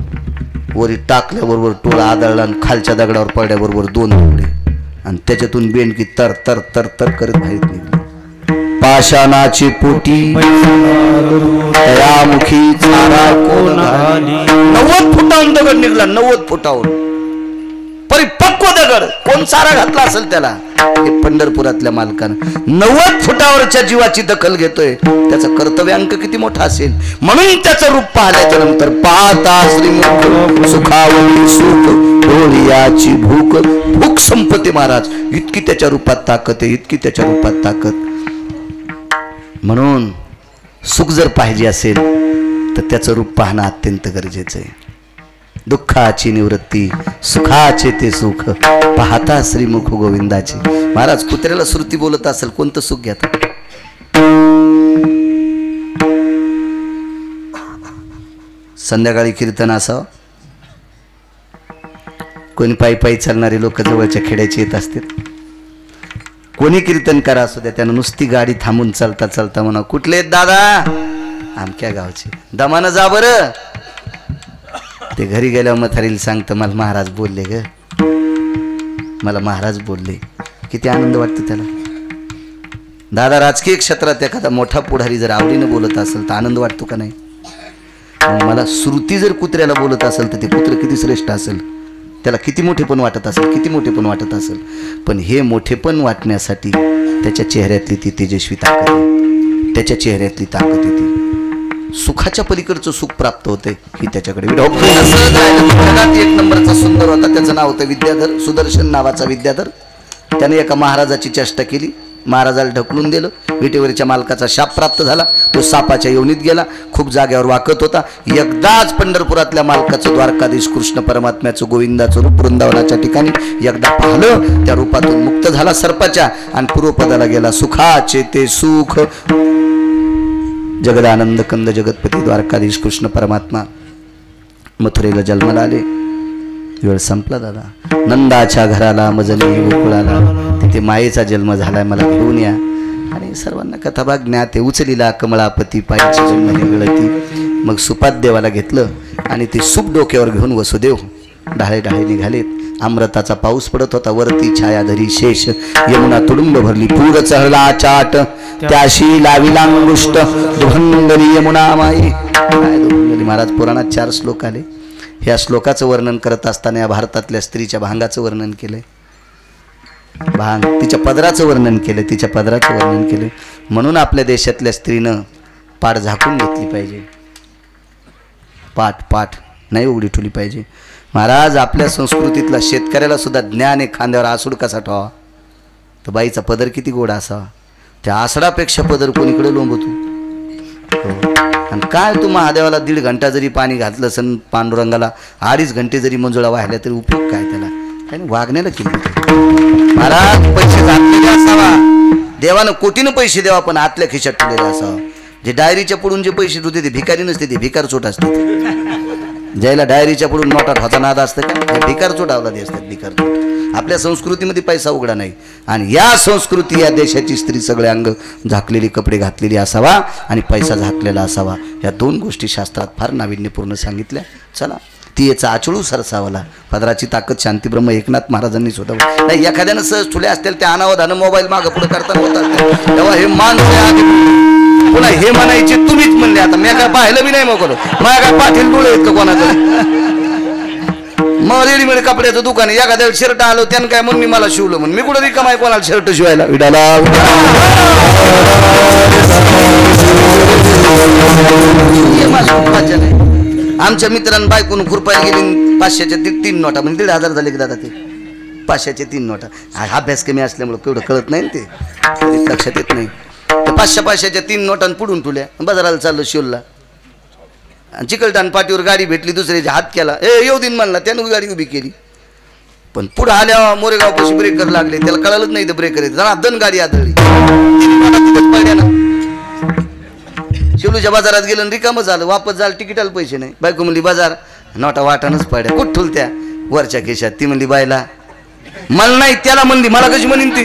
A: वरी टाकल्याबरोबर टोळ आदळला, आणि खालच्या दगडावर पडल्याबरोबर 2 तुकडे, आणि त्याच्यातून बेंडकी तर तर तर तर करत बाहेर निघली. पाषाणाची पोटी तयामुखी चारा कोण घाली. 90 फुटाहून दगड निघला, 90 फुटाहून परिपक्व दगड. कोण चारा घातला असेल त्याला, हे पंढरपुरातल्या मालकानं 90 फुटावरच्या जीवाची दखल घेतोय. त्याचा कर्तव्यांक किती मोठा असेल. म्हणून त्याचं रूप पाहिल्याच्या नंतर पाहता श्रीमुख सुखावली सुख डोळ्याची भूक. भूक संपते महाराज, इतकी त्याच्या रूपात ताकद आहे, इतकी त्याच्या रूपात ताकद. म्हणून सुख जर पाहिजे असेल तर त्याचं रूप पाहणं अत्यंत गरजेचं आहे. दुःखाची निवृत्ती, सुखाचे ते सुख पाहता श्रीमुख गोविंदाची. महाराज कुत्र्याला श्रुती बोलत असेल कोणतं सुख घ्या. संध्याकाळी कीर्तन असावं, कोणी पायी पायी चालणारे लोक जवळच्या खेड्याचे येत असतील, कोणी कीर्तन करा असू द्या, त्यानं नुसती गाडी थांबून चालता चालता म्हणा, कुठले आहेत दादा, आमक्या गावचे, दमानं जा बरं. ते घरी गेल्यावर म्हातारीला सांगतं मला महाराज बोलले ग, मला महाराज बोलले. किती आनंद वाटतो त्याला. दादा राजकीय क्षेत्रात एखादा मोठा पुढारी जर आवडीनं बोलत असेल तर आनंद वाटतो का नाही. मला श्रुती जर कुत्र्याला बोलत असेल तर ते कुत्र किती श्रेष्ठ असेल, त्याला किती मोठेपण वाटत असेल, किती मोठेपण वाटत असेल. पण हे मोठेपण वाटण्यासाठी त्याच्या चेहऱ्यातली ती तेजस्वी ताकद आहे, त्याच्या चेहऱ्यातली ताकद आहे ती. सुखाच्या पलीकडचं सुख प्राप्त होते ही त्याच्याकडे. जगात 1 नंबरचा सुंदर होता, त्याचं नाव होतं विद्याधर, सुदर्शन नावाचा विद्याधर. त्याने एका महाराजाची चेष्टा केली, महाराजाला ढकलून दिलं. विटेवरच्या मालकाचा शाप प्राप्त झाला, तो सापाच्या योनीत गेला, खूप जाग्यावर वाकत होता. एकदाच पंढरपुरातल्या मालकाचं द्वारकाधीश कृष्ण परमात्म्याचं गोविंदाचं रूप वृंदावनाच्या ठिकाणी एकदा पाहिलं, त्या रूपातून मुक्त झाला सर्पाच्या आणि पूर्वपदाला गेला. सुखाचे ते सुख जगदानंद कंद जगतपती द्वारकाधीश कृष्ण परमात्मा मथुरेला जन्माला आले. वेळ संपला दादा. नंदाच्या घराला मजली गोकुळाला, तिथे मायेचा जन्म झालाय, मला घेऊन या. आणि सर्वांना कथाभाग ज्ञात आहे. उचलीला कमळापती पायीची जन्म गळती. मग सुपात देवाला घेतलं आणि ते सूप डोक्यावर घेऊन वसुदेव ढाळे ढाळे निघालेत. अमृताचा पाऊस पडत होता. वरती छायाधरी शेष, यमुना तुडुंब भरली. पूर चढला चाट, त्याशी लाविला अंगुष्ट. दुभंगली यमुना माई. दुभंगली महाराज पुराणात 4 श्लोक आले. ह्या श्लोकाचं वर्णन करत असताना या भारतातल्या स्त्रीच्या भांगाचं वर्णन केलंय. भांग, तिच्या पदराचं वर्णन केलं, तिच्या पदराचं वर्णन केलं. म्हणून आपल्या देशातल्या स्त्रीनं पाठ झाकून घेतली पाहिजे. पाठ नाही उघडी ठेवली पाहिजे. महाराज आपल्या संस्कृतीतला शेतकऱ्याला सुद्धा ज्ञान आहे खांद्यावर आसूड कसा ठेवा. तर बाईचा पदर किती गोड असावा. त्या आसडापेक्षा पदर कोणीकडे लोंबतो. आणि काय तू महादेवाला 1.5 घंटा जरी पाणी घातलं असन, पांडुरंगाला 2.5 घंटे जरी मंजुळा वाहिल्या तरी उपयोग काय त्याला. काय वागण्याला केली. महाराज पैसे घातलेले असावा. देवानं कोटीनं पैसे द्यावा, पण आतल्या खिशात ठेवलेले असावा. जे डायरीच्या पुढून जे पैसे होते ते भिकारी नसते, ते भिकार चोट असते. ज्याला डायरीच्या पुढून नोटा ठोचा नाद असतं का, भिकार चोट अवलादी असतात. भिकार चोट आपल्या संस्कृतीमध्ये पैसा उघडा नाही. आणि या संस्कृती, या देशाची स्त्री सगळे अंग झाकलेली, कपडे घातलेली असावा आणि पैसा झाकलेला असावा. या 2 गोष्टी शास्त्रात फार नाविन्यपूर्ण सांगितल्या. चला ती याचा आचळू सरसावला. पदराची ताकद शांतीब्रह्म एकनाथ महाराजांनी सुद्धा नाही. एखाद्यानं सहज ठुले असतील त्या अनावधानं मोबाईल मागं पुढे करताना होतात, तेव्हा हे पुन्हा हे म्हणायचे तुम्हीच म्हणले. आता मी काय पाहिलं बी नाही मग माझ्या काय पाठील डोळे आहेत का कोणाचं. मग रेडीमेड कपड्याचं दुकान आहे. एखाद्या शर्ट आलो त्यानं काय म्हणून मी मला शिवलं म्हणून. मी कुठं रिकाम आहे कोणाला शर्ट शिवायला. विडाला आमच्या मित्रांनी बायकोन खुरपायला गेली. 500च्या 3 नोटा म्हणजे 1,500 झाले की दादा. ते 500च्या 3 नोटा. अभ्यास कमी असल्यामुळे तेवढं कळत नाही ते, लक्षात येत नाही. 500च्या 3 नोटांनी पुढून ठुल्या. बाजाराला चाललो शिवला. चिकलठाण पाठीवर गाडी भेटली. दुसऱ्याच्या हात केला, येऊ दिन म्हणला. त्यानं गाडी उभी केली. पण पुढे आल्या मोरेगाव पाशी ब्रेकर लागले. त्याला कळालंच नाही तर ब्रेकर येत. जरा दन गाडी आदळली. शिवलूच्या बाजारात गेलं, रिकामं झालं. वापस झालं, तिकिटाला पैसे नाही. बायको म्हणली बाजार नोटा वाटानच पडल्या. कुठ ठुलत्या वरच्या खिशात. ती म्हणली बायला मला नाही, त्याला म्हणली. मला कशी म्हणीन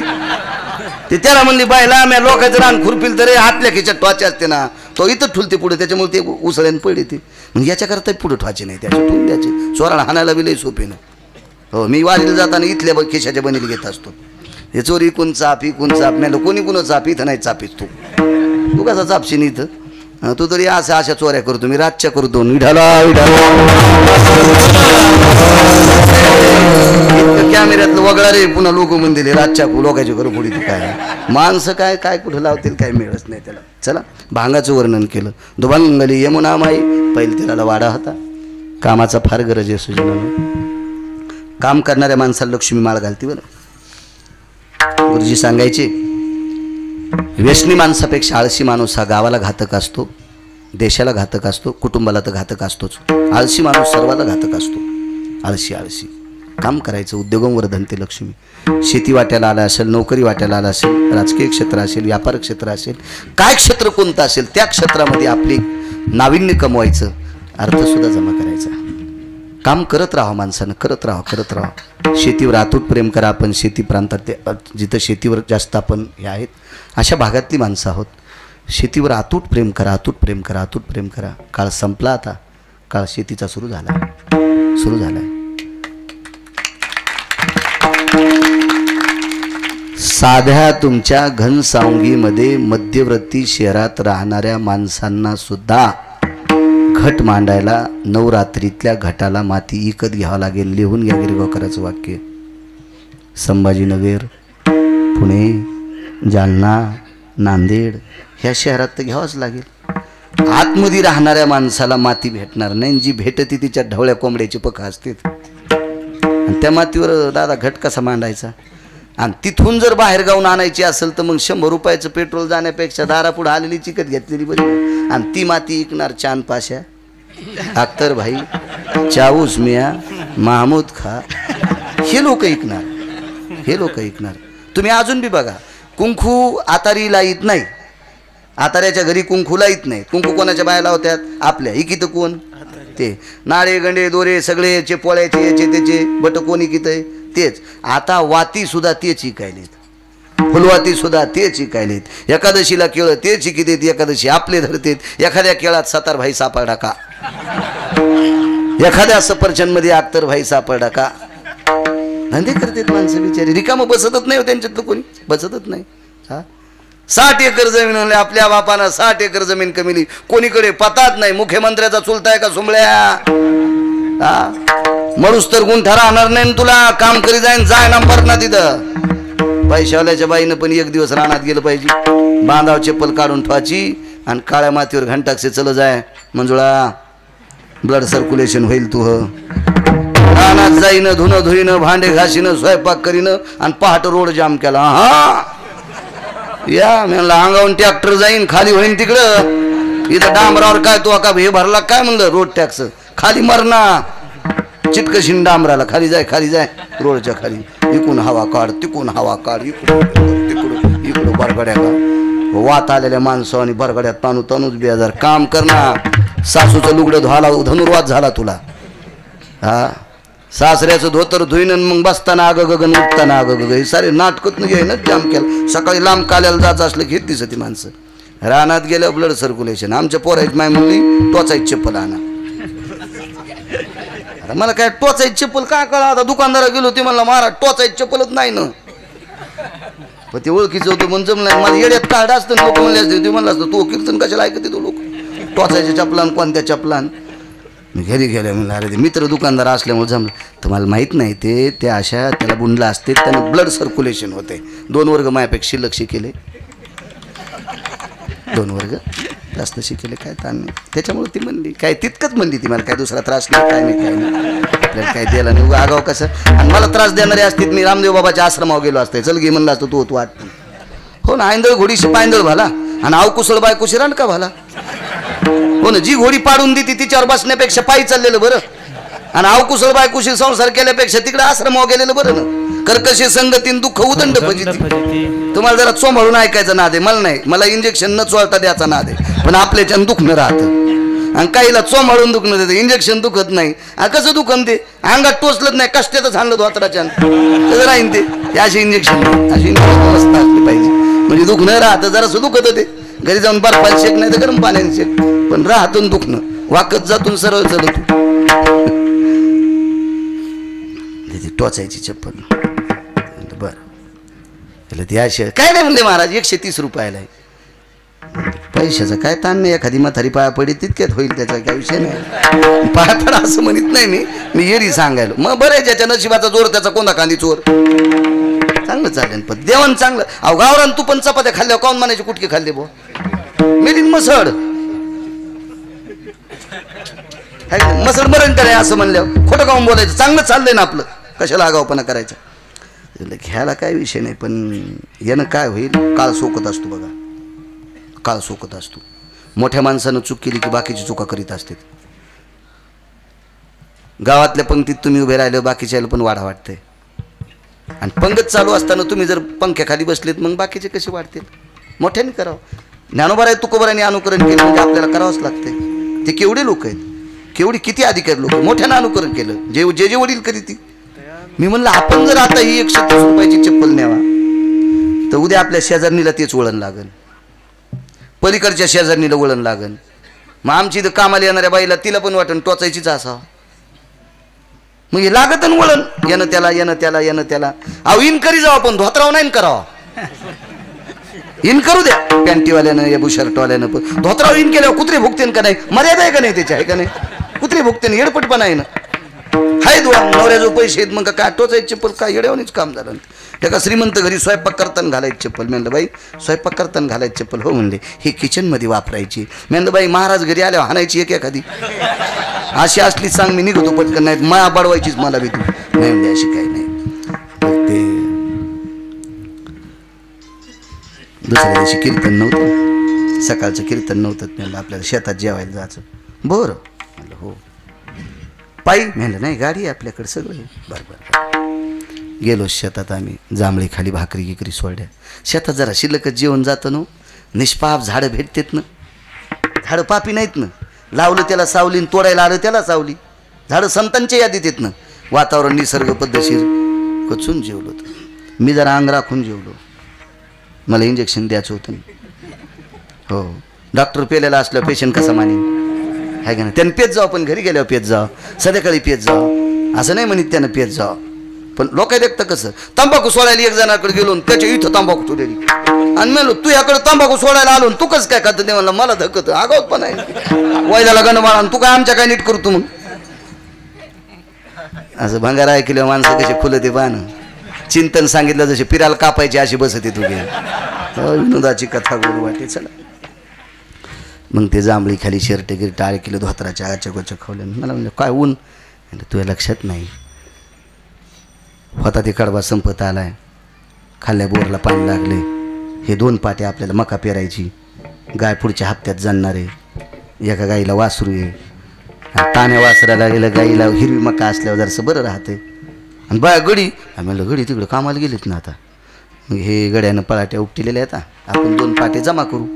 A: ती त्याला म्हणली बायला आम्ही लोकांचं रान खुरपिल तर हातल्या खिशात ठोचे असते ना, तो इथं ठुलते पुढे. त्याच्यामुळे ते उसळ्यानं पडले. ते म्हणजे याच्याकरता पुढे ठोचे नाही, त्याच्या ठुल द्यायचे. चोराला हाणायला बी लई सोपे ना. हो, मी वारीला जाताना इथल्या खिशाच्या बनीला घेत असतो. हे चोरी कोण चाप, कोण चाप नाही. कोणी कोण चाप, इथं नाही चापीत. तू कसा चापशीन इथं. तू तरी अशा चोऱ्या करतो. मी रातच्या करतो. कॅमेऱ्यातलं वगळा रे. पुन्हा लोक म्हणतील रातच्या लोकांच्या करू पुढे. काय माणसं काय काय कुठं लावतील काय मिळत नाही त्याला. चला भांगाचं वर्णन केलं. दुभंगली यमुना माई. पहिल्या तिला वाडा होता. कामाचा फार गरज आहे सुजनानं. काम करणाऱ्या माणसाला लक्ष्मी माळ घालते बरं. गुरुजी सांगायचे व्यसनी माणसापेक्षा आळशी माणूस हा गावाला घातक असतो, देशाला घातक असतो, कुटुंबाला तर घातक असतोच. आळशी माणूस सर्वाला घातक असतो. आळशी काम करायचं. उद्योगम वर्धनते लक्ष्मी. शेती वाट्याला आला असेल, नोकरी वाट्याला आला असेल, राजकीय क्षेत्र असेल, व्यापार क्षेत्र असेल, काय क्षेत्र कोणतं असेल त्या क्षेत्रामध्ये आपली नाविन्य कमवायचं, अर्थसुद्धा जमा करायचा. काम करत राहा माणसानं. करत राहा. शेतीवर अतूट प्रेम करा. आपण शेती प्रांतात जिथं शेतीवर जास्त आपण हे आहेत अशा भागातली माणसं आहोत. शेतीवर अतूट प्रेम करा. काळ संपला आता. काळ शेतीचा सुरू झालाय. साध्या तुमच्या घनसावंगीमध्ये मध्यवर्ती शहरात राहणाऱ्या माणसांना सुद्धा घट मांडायला नवरात्रीतल्या घटाला माती विकत घ्यावं लागेल. लिहून घ्या गिरगावकरांचं वाक्य. संभाजीनगर, पुणे, जालना, नांदेड ह्या शहरात तर घ्यावंच लागेल. आतमध्ये राहणाऱ्या माणसाला माती भेटणार नाही. जी भेटती तिच्या ढवळ्या कोंबड्याची पखा असते. आणि त्या मातीवर दादा घट कसा मांडायचा. आणि तिथून जर बाहेर गावून आणायची असेल तर मग 100 रुपयाचं पेट्रोल जाण्यापेक्षा दारापुढे आलेली चिकट घेतलेली बरी. आणि ती माती विकणार चांद पाशा, अख्तर भाई, चाऊस मिया, महमूद खा, हे लोक ऐकणार. तुम्ही अजून बी बघा. कुंकू आतारीला येत नाही. आताऱ्याच्या घरी कुंकूला येत नाही. कुंकू कोणाच्या बाया लावत्यात आपल्या. ही किती कोण ते नाळे गंडे दोरे सगळे याचे पोळ्याचे याचे त्याचे बट कोणी किती तेच. आता वाती सुद्धा तेच इकायलेत, फुलवाती सुद्धा तेच इकायलेत. एकादशीला केळं तेच इकितेत, एकादशी आपले धरतेत. एखाद्या केळात सतार भाई सापडा का, एखाद्या सफरचंदमध्ये अख्तर भाई सापडा का. धंदे करतात माणसं बिचारी, रिकामं बसतच नाही हो त्यांच्यातलं कोणी, बसतच नाही. 60 एकर जमीन म्हणले आपल्या बापानं, 60 एकर जमीन कमीली, कोणीकडे पतात नाही. मुख्यमंत्र्याचा चुलताय का सुंबळ्या, मरूस तर गुंठा राहणार नाही तुला, काम करी जाईन जाय नंबर ना तिथं. पैशावाल्याच्या बाईनं पण एक दिवस रानात गेलं पाहिजे, बांधाव चप्पल काढून ठेवायची आणि काळ्या मातीवर घंटाक्षे चल जाय मंजुळा, ब्लड सर्क्युलेशन होईल. तू रानात जाईन, धुणं धुईनं, भांडे घासीनं, स्वयंपाक करीनं आणि पहाट रोड जाम केला. हा या म्हणलं अंगावून ट्रॅक्टर जाईन, खाली होईन तिकडं. इथं डांबरावर काय तू का हे भरला काय म्हणलं रोड टॅक्स, खाली मरणा चिटकशीन डांबराला, खाली जाय खाली जाय रोडच्या खाली. इकून हवा काढ तिकून हवा काढ, इकडून इकडं बरगड्या का वात आलेल्या माणसं आणि बरगड्यात तानू तानूच बेजार काम करणार. सासूचं लुगडं धुवाला धनुर्वाद झाला तुला. हा सासऱ्याचं धोतर धुईन मग बसताना आग गगन उठताना आग गग, हे सारे नाटकत न घ्याय ना जाम केलं. सकाळी लांब काल्याला जायचं असलं की दिसत ती माणसं. रानात गेलं ब्लड सर्क्युलेशन. आमच्या पोरायची माय म्हणली टोचायची चप्पल आणा. आता मला काय टोचायची चप्पल काय कळा, आता दुकानदारा गेलो ते म्हणला महाराज टोचायची चप्पलच नाही ना. पण ते ओळखीचं होतं म्हणून जमलं. माझ्या येड्यात काढ असतं लोक म्हणले असते, ते म्हणलं असतं तो कीर्तन कशाला ऐकते तो लोक, टोचायच्या चपलान कोणत्या चपलान. मी घरी गेले म्हणलं अरे ते मित्र दुकानदार असल्यामुळे जमलं. तुम्हाला माहीत नाही ते त्या अशा त्याला बुंडला असते, त्यानं ब्लड सर्क्युलेशन होते. 2 वर्ग माझ्यापेक्षा शिल्लक शिकेले, 2 वर्ग जास्त शिकेले, काय ताण नाही. त्याच्यामुळे ती म्हणली काय तितकंच म्हणली ती, मला काय दुसरा त्रास नाही काय नाही काय नाही, आपल्याला काय द्यायला नाही आगाव कसं. आणि मला त्रास देणारे असतील मी रामदेव बाबाच्या आश्रमावर गेलो असते, चल घे म्हणलं असतं तू वाट. हो ना, आंधळ घोडीशी पायंदळ भाला आणि अवकुशळ बायकोशी रांडका भाला. हो ना, जी घोडी पाडून देते तिच्यावर बसण्यापेक्षा पायी चाललेलं बरं, आणि अवकुशळ बायकोशी संसार केल्यापेक्षा तिकडे आश्रमावर गेलेलं बरं ना. कर्कशी संगतीन दुःख उदंड फजिती. तुम्हाला जरा चोंभाळून ऐकायचं नाद आहे, मला नाही. मला इंजेक्शन न चोळता द्यायचा नाद आहे, पण आपल्याच्यानं दुखणं राहतं. आणि काहीला चोंभाळून दुखणं देतं, इंजेक्शन दुखत नाही. कसं दुखन ते अंगात टोचलत नाही, कष्टातच आणलं धोत्राच्या कसं राहीन ते. अशी इंजेक्शन मस्त असली पाहिजे म्हणजे दुखणं राहतं. जरासं दुखत ते घरी जाऊन बर्फाला शेक नाही तर गरम पाण्याने शेक, पण राहतून दुखणं वाकत जातून सरळ चलत. टोचायची चप्पल बरं ती अशी काय नाही म्हणले महाराज 130 रुपयाला आहे. पैशाचं काय ताण नाही, एखादी म्हातारी पाया पडी तितक्यात होईल, त्याचा काय विषय नाही. पाया पडा असं म्हणत नाही मी येरी सांगायला. मग बरं आहे ज्याच्या नशिबाचा जोर त्याचा कोणता कांदी चोर. चांगलं चालेल पण देवण चांगलं. अहो गावरान तू पण चपात्या खाल्ल्या काऊन म्हणायचे कुठके खाल्ले बो मेलीन मसड मसड मरण करे असं म्हणल्यावर खोटं काऊन बोलायचं. चांगलं चाललंय ना आपलं, कशाला आगावपणा करायचा. घ्यायला काय विषय नाही, पण यानं काय होईल काळ सोकत असतो बघा, काळ सोकत असतो. मोठ्या माणसानं चूक केली की बाकीची चुका करीत असते. गावातल्या पंक्तीत तुम्ही उभे राहिलं बाकीच्याला पण वाढा वाटते, आणि पंगत चालू असताना तुम्ही जर पंख्याखाली बसलेत मग बाकीचे कसे वाढतील. मोठ्याने करावं. ज्ञानोबाराय तुकोबारांनी अनुकरण केलं म्हणजे आपल्याला करावंच लागतंय. ते केवढे लोक आहेत, केवढी किती अधिकारी लोक मोठ्यानं अनुकरण केलं, जे जे जे वडील करीत. मी म्हणलं आपण जर आता ही 130 रुपयाची चप्पल न्यावा तर उद्या आपल्या शेजारणीला तेच वळण लागल, पलीकडच्या शेजारणीला वळण लागल. मग आमची इथं कामाला येणाऱ्या बाईला तिला पण वाटण टोचायचीच असावं. मग हे लागत ना वळण, येणं त्याला येणं त्याला येणं त्याला. अहो इन करी जाऊ आपण, धोत्राव नाही करावं. इन करू द्या पॅन्टीवाल्यानं या बुशर्टवाल्यानं, पण धोत्राव इन केल्यावर कुत्रे भुकतेन का नाही, मर्यादा आहे का नाही त्याच्या, आहे का नाही. कुत्रे भुकतेन येडपटपणा आहे ना. हाय दुआ नवऱ्याजवळ पैसे आहेत मग काय टोचायची चप्पल काय येड्यावानीच काम झालं. एका श्रीमंत घरी स्वयंपाक करताना घालायची चप्पल. म्हणलं बाई स्वयंपाक करताना घालायची चप्पल. हो म्हणले हे किचनमध्ये वापरायची. म्हणलं बाई महाराज घरी आल्यावर हाणायची एक एखादी अशी असली सांग मी निघतो पटकन, नाही माया बाडवायचीच मला भीती नाही म्हणजे अशी काही नाही. ते दुसऱ्या दिवशी कीर्तन नव्हतं, सकाळचं कीर्तन नव्हतं. म्हणलं आपल्याला शेतात जेवायला जायचं. बरं म्हणलं हो. पायी म्हणलं नाही गाडी आहे आपल्याकडे सगळं. बरं गेलो शेतात. आम्ही जांभळी खाली भाकरी गिकरी सोडल्या. शेतात जरा शिल्लकच जेवण जातं ना, निष्पाप झाडं भेटतात ना, झाडं पापी नाहीत ना. लावलं त्याला सावली, तोडायला आलं त्याला सावली. झाडं संतांच्या यादीत येत ना. वातावरण निसर्ग पद्धतशीर कचून जेवलो होतं. मी जरा अंग राखून जेवलो. मला इंजेक्शन द्यायचं होतं. हो, डॉक्टर पेलेला असल्यावर पेशंट कसा मानेन, आहे का नाही? त्यानं पेत जावं, पण घरी गेल्यावर पेत जावं, संध्याकाळी पेत जावं, असं नाही म्हणत त्यानं पेत जावं. पण लोक देखतं कसं, तंबाखू सोडायला एक जणाकडे गेलो, त्याच्या इथं तंबाखू ठेवलेली, आणि म्हणलो तू याकडे तंबाखू सोडायला आलो, तू कसं काय खातं? ते म्हणलं मला धकत आगावत पण आहे, वैदाला गणमाळा, तू काय आमच्या काय नीट करतो मग. असं भंगार ऐकलं माणसं कशी खुलते बाण. चिंतन सांगितलं जसे पिराला कापायची अशी बसते तुझी. विनोदाची कथा गोड वाटे. चला मग ते जांभळी खाली शर्ट गिरट आळे केलं, धोत्राच्या आच्या गोच्या खावल्या. मला म्हणलं काय ऊन? म्हणलं तुझ्या लक्षात नाही होता, ते कडबा संपत आलाय, खाल्ल्या बोरला पाणी लागले, हे 2 पाटे आपल्याला मका पेरायची, गाय पुढच्या हप्त्यात जाणार आहे, एका गाईला वासरू आहे, ताण्या वासराला गेलं, गाईला हिरवी मका असल्यावर जरासं बरं राहते. आणि बाया गडी, म्हणलं गडी तिकडं कामाला गेलीत ना आता. मग हे गड्यानं पळाट्या उपटिलेल्या आहेत, आपण 2 पाटे जमा करू.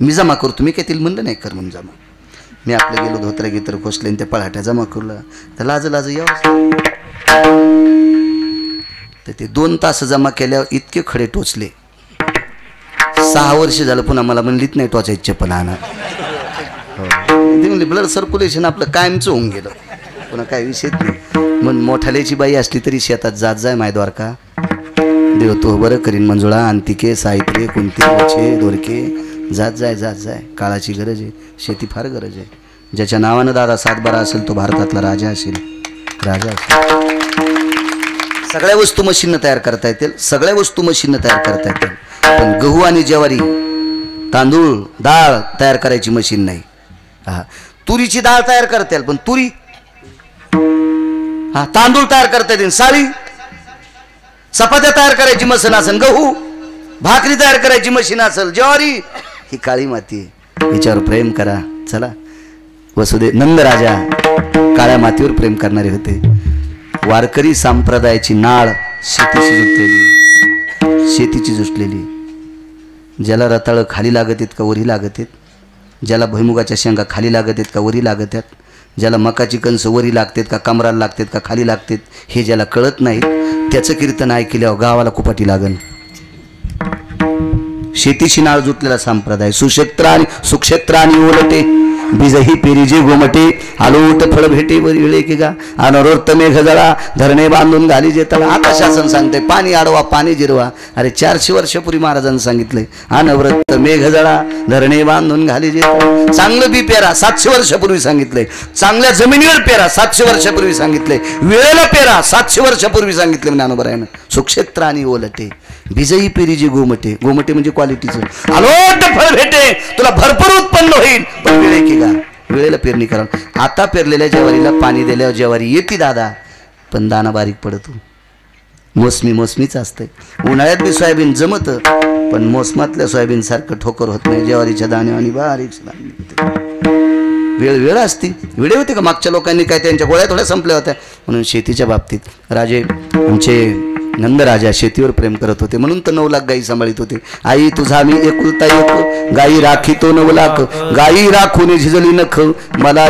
A: मी जमा करतो, मी काय तिला म्हणलं नाही कर म्हणून जमा. मी आपलं गेलो, धोत्रा गित्र खोसले आणि त्या पळाट्या जमा करूला. तर लाज यावं, तर ते 2 तास जमा केल्यावर इतके खडे टोचले. 6 वर्ष झालं पुन्हा मला म्हणलीत नाही टोचायची चप्पल आणा. ते म्हणले ब्लड सर्क्युलेशन आपलं कायमचं होऊन गेलं, पुन्हा काय विषयच नाही. मग मोठाल्याची बाई असली तरी शेतात जात जाय माय द्वारका, देव तो बरं करीन मंजुळा, अंतिके साहित्रे कुंती वचे दोरके, जात जाय. काळाची गरज आहे, शेती फार गरज आहे. ज्याच्या नावानं दादा 7-12 असेल तो भारतातला राजा असेल. सगळ्या वस्तू मशीननं तयार करता येतील, सगळ्या वस्तू मशीननं तयार करता येतील, पण गहू आणि ज्वारी, तांदूळ, डाळ तयार करायची मशीन नाही. तुरीची डाळ तयार करता येईल, पण तुरी, तांदूळ तयार करता येतील, साळी, चपात्या तयार करायची मशीन असेल, गहू भाकरी तयार करायची मशीन असेल, ज्वारी, ही काळी माती आहे, हिच्यावर प्रेम करा. चला वसुदेव नंद राजा काळ्या मातीवर प्रेम करणारे होते. वारकरी संप्रदायाची नाळ शेतीची जुटलेली. ज्याला रताळ खाली लागत आहेत का वरी लागत आहेत, ज्याला भुईमुगाच्या शेंगा खाली लागत आहेत का वरी लागत आहेत, ज्याला मकाची कणस वरी लागतात का कमराला लागतात का खाली लागतात, हे ज्याला कळत नाही त्याचं कीर्तन ऐकल्यावर गावाला कुपाटी लागन. शेतीची नाळ जुटलेला संप्रदाय. सुक्षेत्र आणि ओलटे बीजही पेरीजे गोमटे, आलोट फळ भेटे वरी विळे की गा, अनरोर्थ मेघ जळा धरणे बांधून घाली जे तळा. आता शासन सांगते पाणी अडवा पाणी जिरवा. अरे 400 वर्षापूर्वी महाराजांनी सांगितलंय, अनवृत्त मेघ जळा धरणे बांधून घाली जे तळा. चांगलं बी पेरा 700 वर्षापूर्वी सांगितलंय, चांगल्या जमिनीवर पेरा 700 वर्षापूर्वी सांगितलंय, वेळेला पेरा 700 वर्षापूर्वी सांगितलं ज्ञानोबरायानं. सुक्षेत्र आणि ओलटे बीजही पेरीजे गोमटे, गोमटे म्हणजे क्वालिटीचं. आलोट फळ भेटे तुला भरपूर उत्पन्न होईल, पण वेळे की गा, वेळेला पेरणी करा. आता पेरलेल्या ज्वारीला पाणी दिल्यावर ज्वारी येते दादा, पण दाना बारीक पडतो. मोसमीच असतंय. उन्हाळ्यात बी सोयाबीन जमतं, पण मोसमातल्या सोयाबीन सारखं ठोकर होत नाही. ज्वारीच्या दाण्यावानी बारीक वेळ असती. वेळे होते का मागच्या लोकांनी काय त्यांच्या गोळ्या थोड्या संपल्या होत्या. म्हणून शेतीच्या बाबतीत राजे आमचे नंदराजा शेतीवर प्रेम करत होते, म्हणून तर 9 लाख गायी सांभाळीत होते. आई तुझा मी एकुलता एक, गायी राखी तो 9 लाख, गायी राखून झिजली नख मला